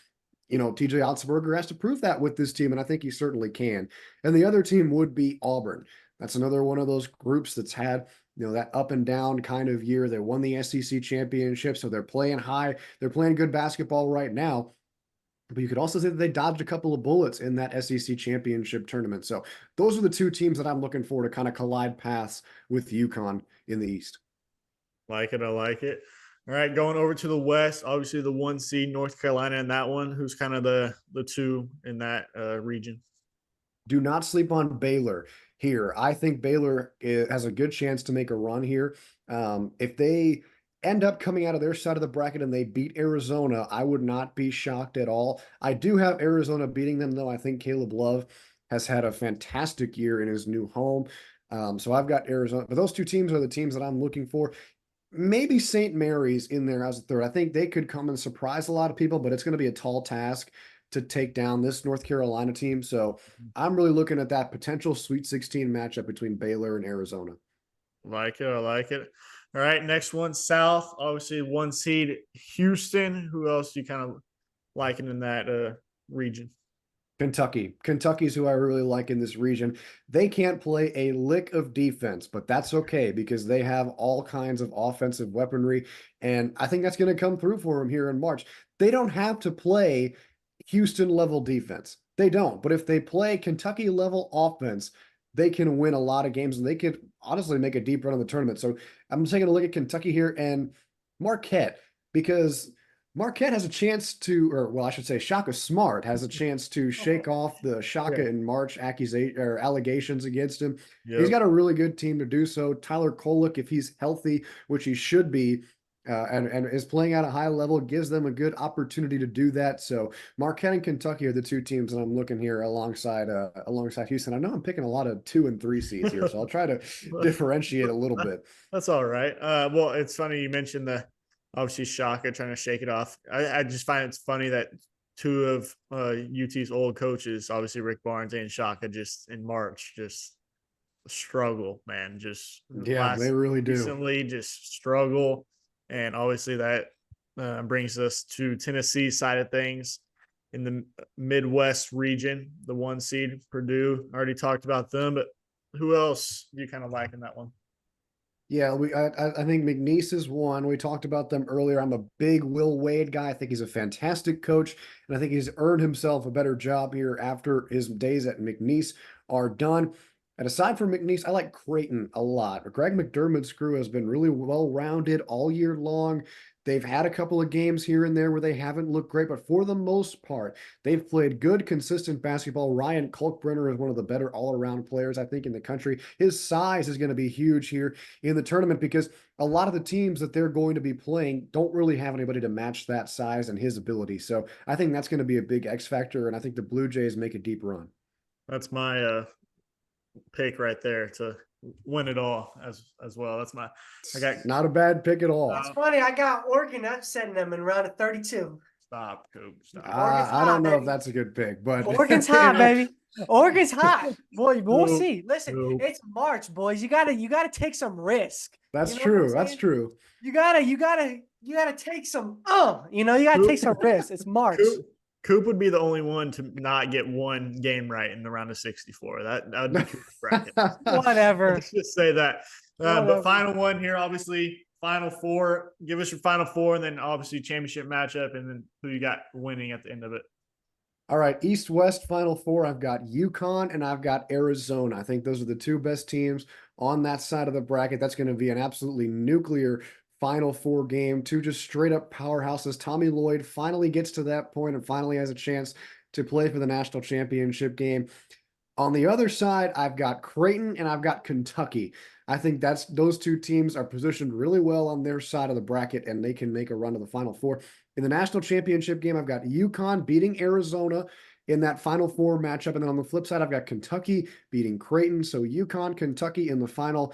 TJ Otzelberger has to prove that with this team, and I think he certainly can. And the other team would be Auburn. That's another one of those groups that's had that up and down kind of year. They won the SEC championship, so they're playing high. They're playing good basketball right now. But you could also say that they dodged a couple of bullets in that SEC championship tournament. So those are the 2 teams that I'm looking for to kind of collide paths with UConn in the East. I like it. All right, going over to the West, obviously the 1 seed, North Carolina, and that one. Who's kind of the 2 in that region? Do not sleep on Baylor here. I think Baylor has a good chance to make a run here. If they end up coming out of their side of the bracket and they beat Arizona, I would not be shocked at all. I do have Arizona beating them, though. I think Caleb Love has had a fantastic year in his new home. So I've got Arizona. But those 2 teams are the teams that I'm looking for. Maybe St. Mary's in there as a 3rd. I think they could come and surprise a lot of people, but it's going to be a tall task to take down this North Carolina team. So I'm really looking at that potential Sweet 16 matchup between Baylor and Arizona. I like it. All right, next one, South. Obviously, 1 seed, Houston. Who else do you kind of liking in that region? Kentucky. Kentucky's who I really like in this region. They can't play a lick of defense, but that's okay because they have all kinds of offensive weaponry. And I think that's going to come through for them here in March. They don't have to play Houston level defense. They don't. But if they play Kentucky level offense, they can win a lot of games and they could honestly make a deep run in the tournament. So I'm taking a look at Kentucky here and Marquette because Marquette has a chance to, or well, I should say Shaka Smart has a chance to shake off the Shaka and March accusation or allegations against him. Yep. He's got a really good team to do so. Tyler Kolek, if he's healthy, which he should be, and is playing at a high level, gives them a good opportunity to do that. So Marquette and Kentucky are the two teams that I'm looking here alongside Houston. I know I'm picking a lot of 2 and 3 seeds here, so I'll try to differentiate a little bit. That's all right. Well, it's funny you mentioned obviously Shaka trying to shake it off. I just find it's funny that 2 of UT's old coaches, obviously Rick Barnes and Shaka, just in March just struggle, man. Just they really do. Recently just struggle. And obviously that brings us to Tennessee side of things in the Midwest region, the 1 seed Purdue. I already talked about them, but who else do you kind of like in that one? Yeah, I think McNeese is one. We talked about them earlier. I'm a big Will Wade guy. I think he's a fantastic coach, and I think he's earned himself a better job here after his days at McNeese are done. And aside from McNeese, I like Creighton a lot. Greg McDermott's crew has been really well-rounded all year long. They've had a couple of games here and there where they haven't looked great, but for the most part, they've played good, consistent basketball. Ryan Kalkbrenner is one of the better all-around players, I think, in the country. His size is going to be huge here in the tournament because a lot of the teams that they're going to be playing don't really have anybody to match that size and his ability. So I think that's going to be a big X factor, and I think the Blue Jays make a deep run. That's my pick right there to win it all as well. That's not a bad pick at all. It's funny. I got Oregon upsetting them in round of 32. Stop, Coop. Stop. I don't know if that's a good pick, but Oregon's hot, baby. Oregon's hot, boy. We'll see. Listen, it's March, boys. You gotta take some risk. That's true. That's true. You gotta take some. You gotta take some risks. It's March. Coop would be the only one to not get one game right in the round of 64. That would be Coop's bracket. Whatever. Let's just say that. But final one here, obviously, final 4. Give us your final 4, and then obviously championship matchup, and then who you got winning at the end of it. All right, East-West final 4. I've got UConn and I've got Arizona. I think those are the 2 best teams on that side of the bracket. That's going to be an absolutely nuclear Final 4 game, 2 just straight up powerhouses. Tommy Lloyd finally gets to that point and finally has a chance to play for the national championship game. On the other side, I've got Creighton and I've got Kentucky. I think those 2 teams are positioned really well on their side of the bracket and they can make a run to the Final 4. In the national championship game, I've got UConn beating Arizona in that Final 4 matchup. And then on the flip side, I've got Kentucky beating Creighton. So UConn, Kentucky in the final.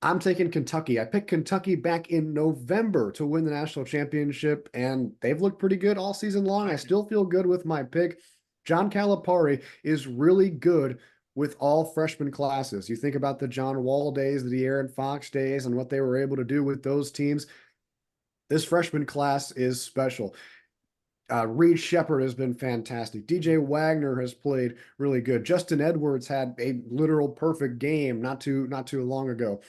I'm taking Kentucky. I picked Kentucky back in November to win the national championship, and they've looked pretty good all season long. I still feel good with my pick. John Calipari is really good with all freshman classes. You think about the John Wall days, the De'Aaron Fox days, and what they were able to do with those teams. This freshman class is special. Reed Shepard has been fantastic. DJ Wagner has played really good. Justin Edwards had a literal perfect game not too long ago.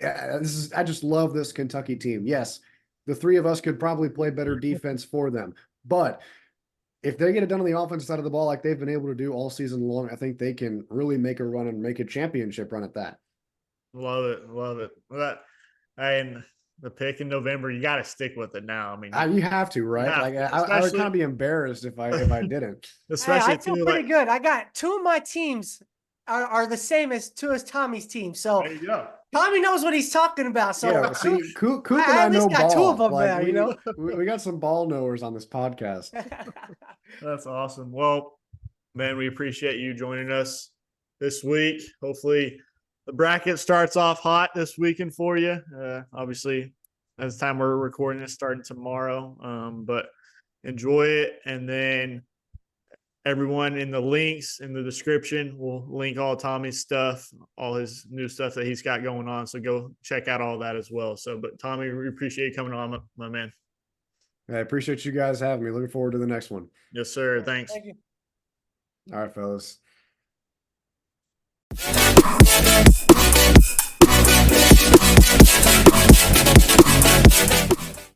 I just love this Kentucky team. Yes, the 3 of us could probably play better defense for them, but if they get it done on the offensive side of the ball like they've been able to do all season long, I think they can really make a run and make a championship run at that. Love it. And the pick in November, you got to stick with it now. I mean, you have to, right? I would kind of be embarrassed if I didn't. Especially, I feel pretty good. I got 2 of my teams are the same as 2 as Tommy's team. So there you go. Tommy knows what he's talking about. So yeah, see, Coop and I know got ball. 2 of them there. We got some ball knowers on this podcast. That's awesome. Well, man, we appreciate you joining us this week. Hopefully, the bracket starts off hot this weekend for you. Obviously, as the time we're recording, it's starting tomorrow. But enjoy it, and then everyone in the links in the description will link all Tommy's stuff, all his new stuff that he's got going on. So go check out all that as well. So, but Tommy, we appreciate you coming on, my man. I appreciate you guys having me. Looking forward to the next one. Yes, sir. Thanks. Thank you. All right, fellas.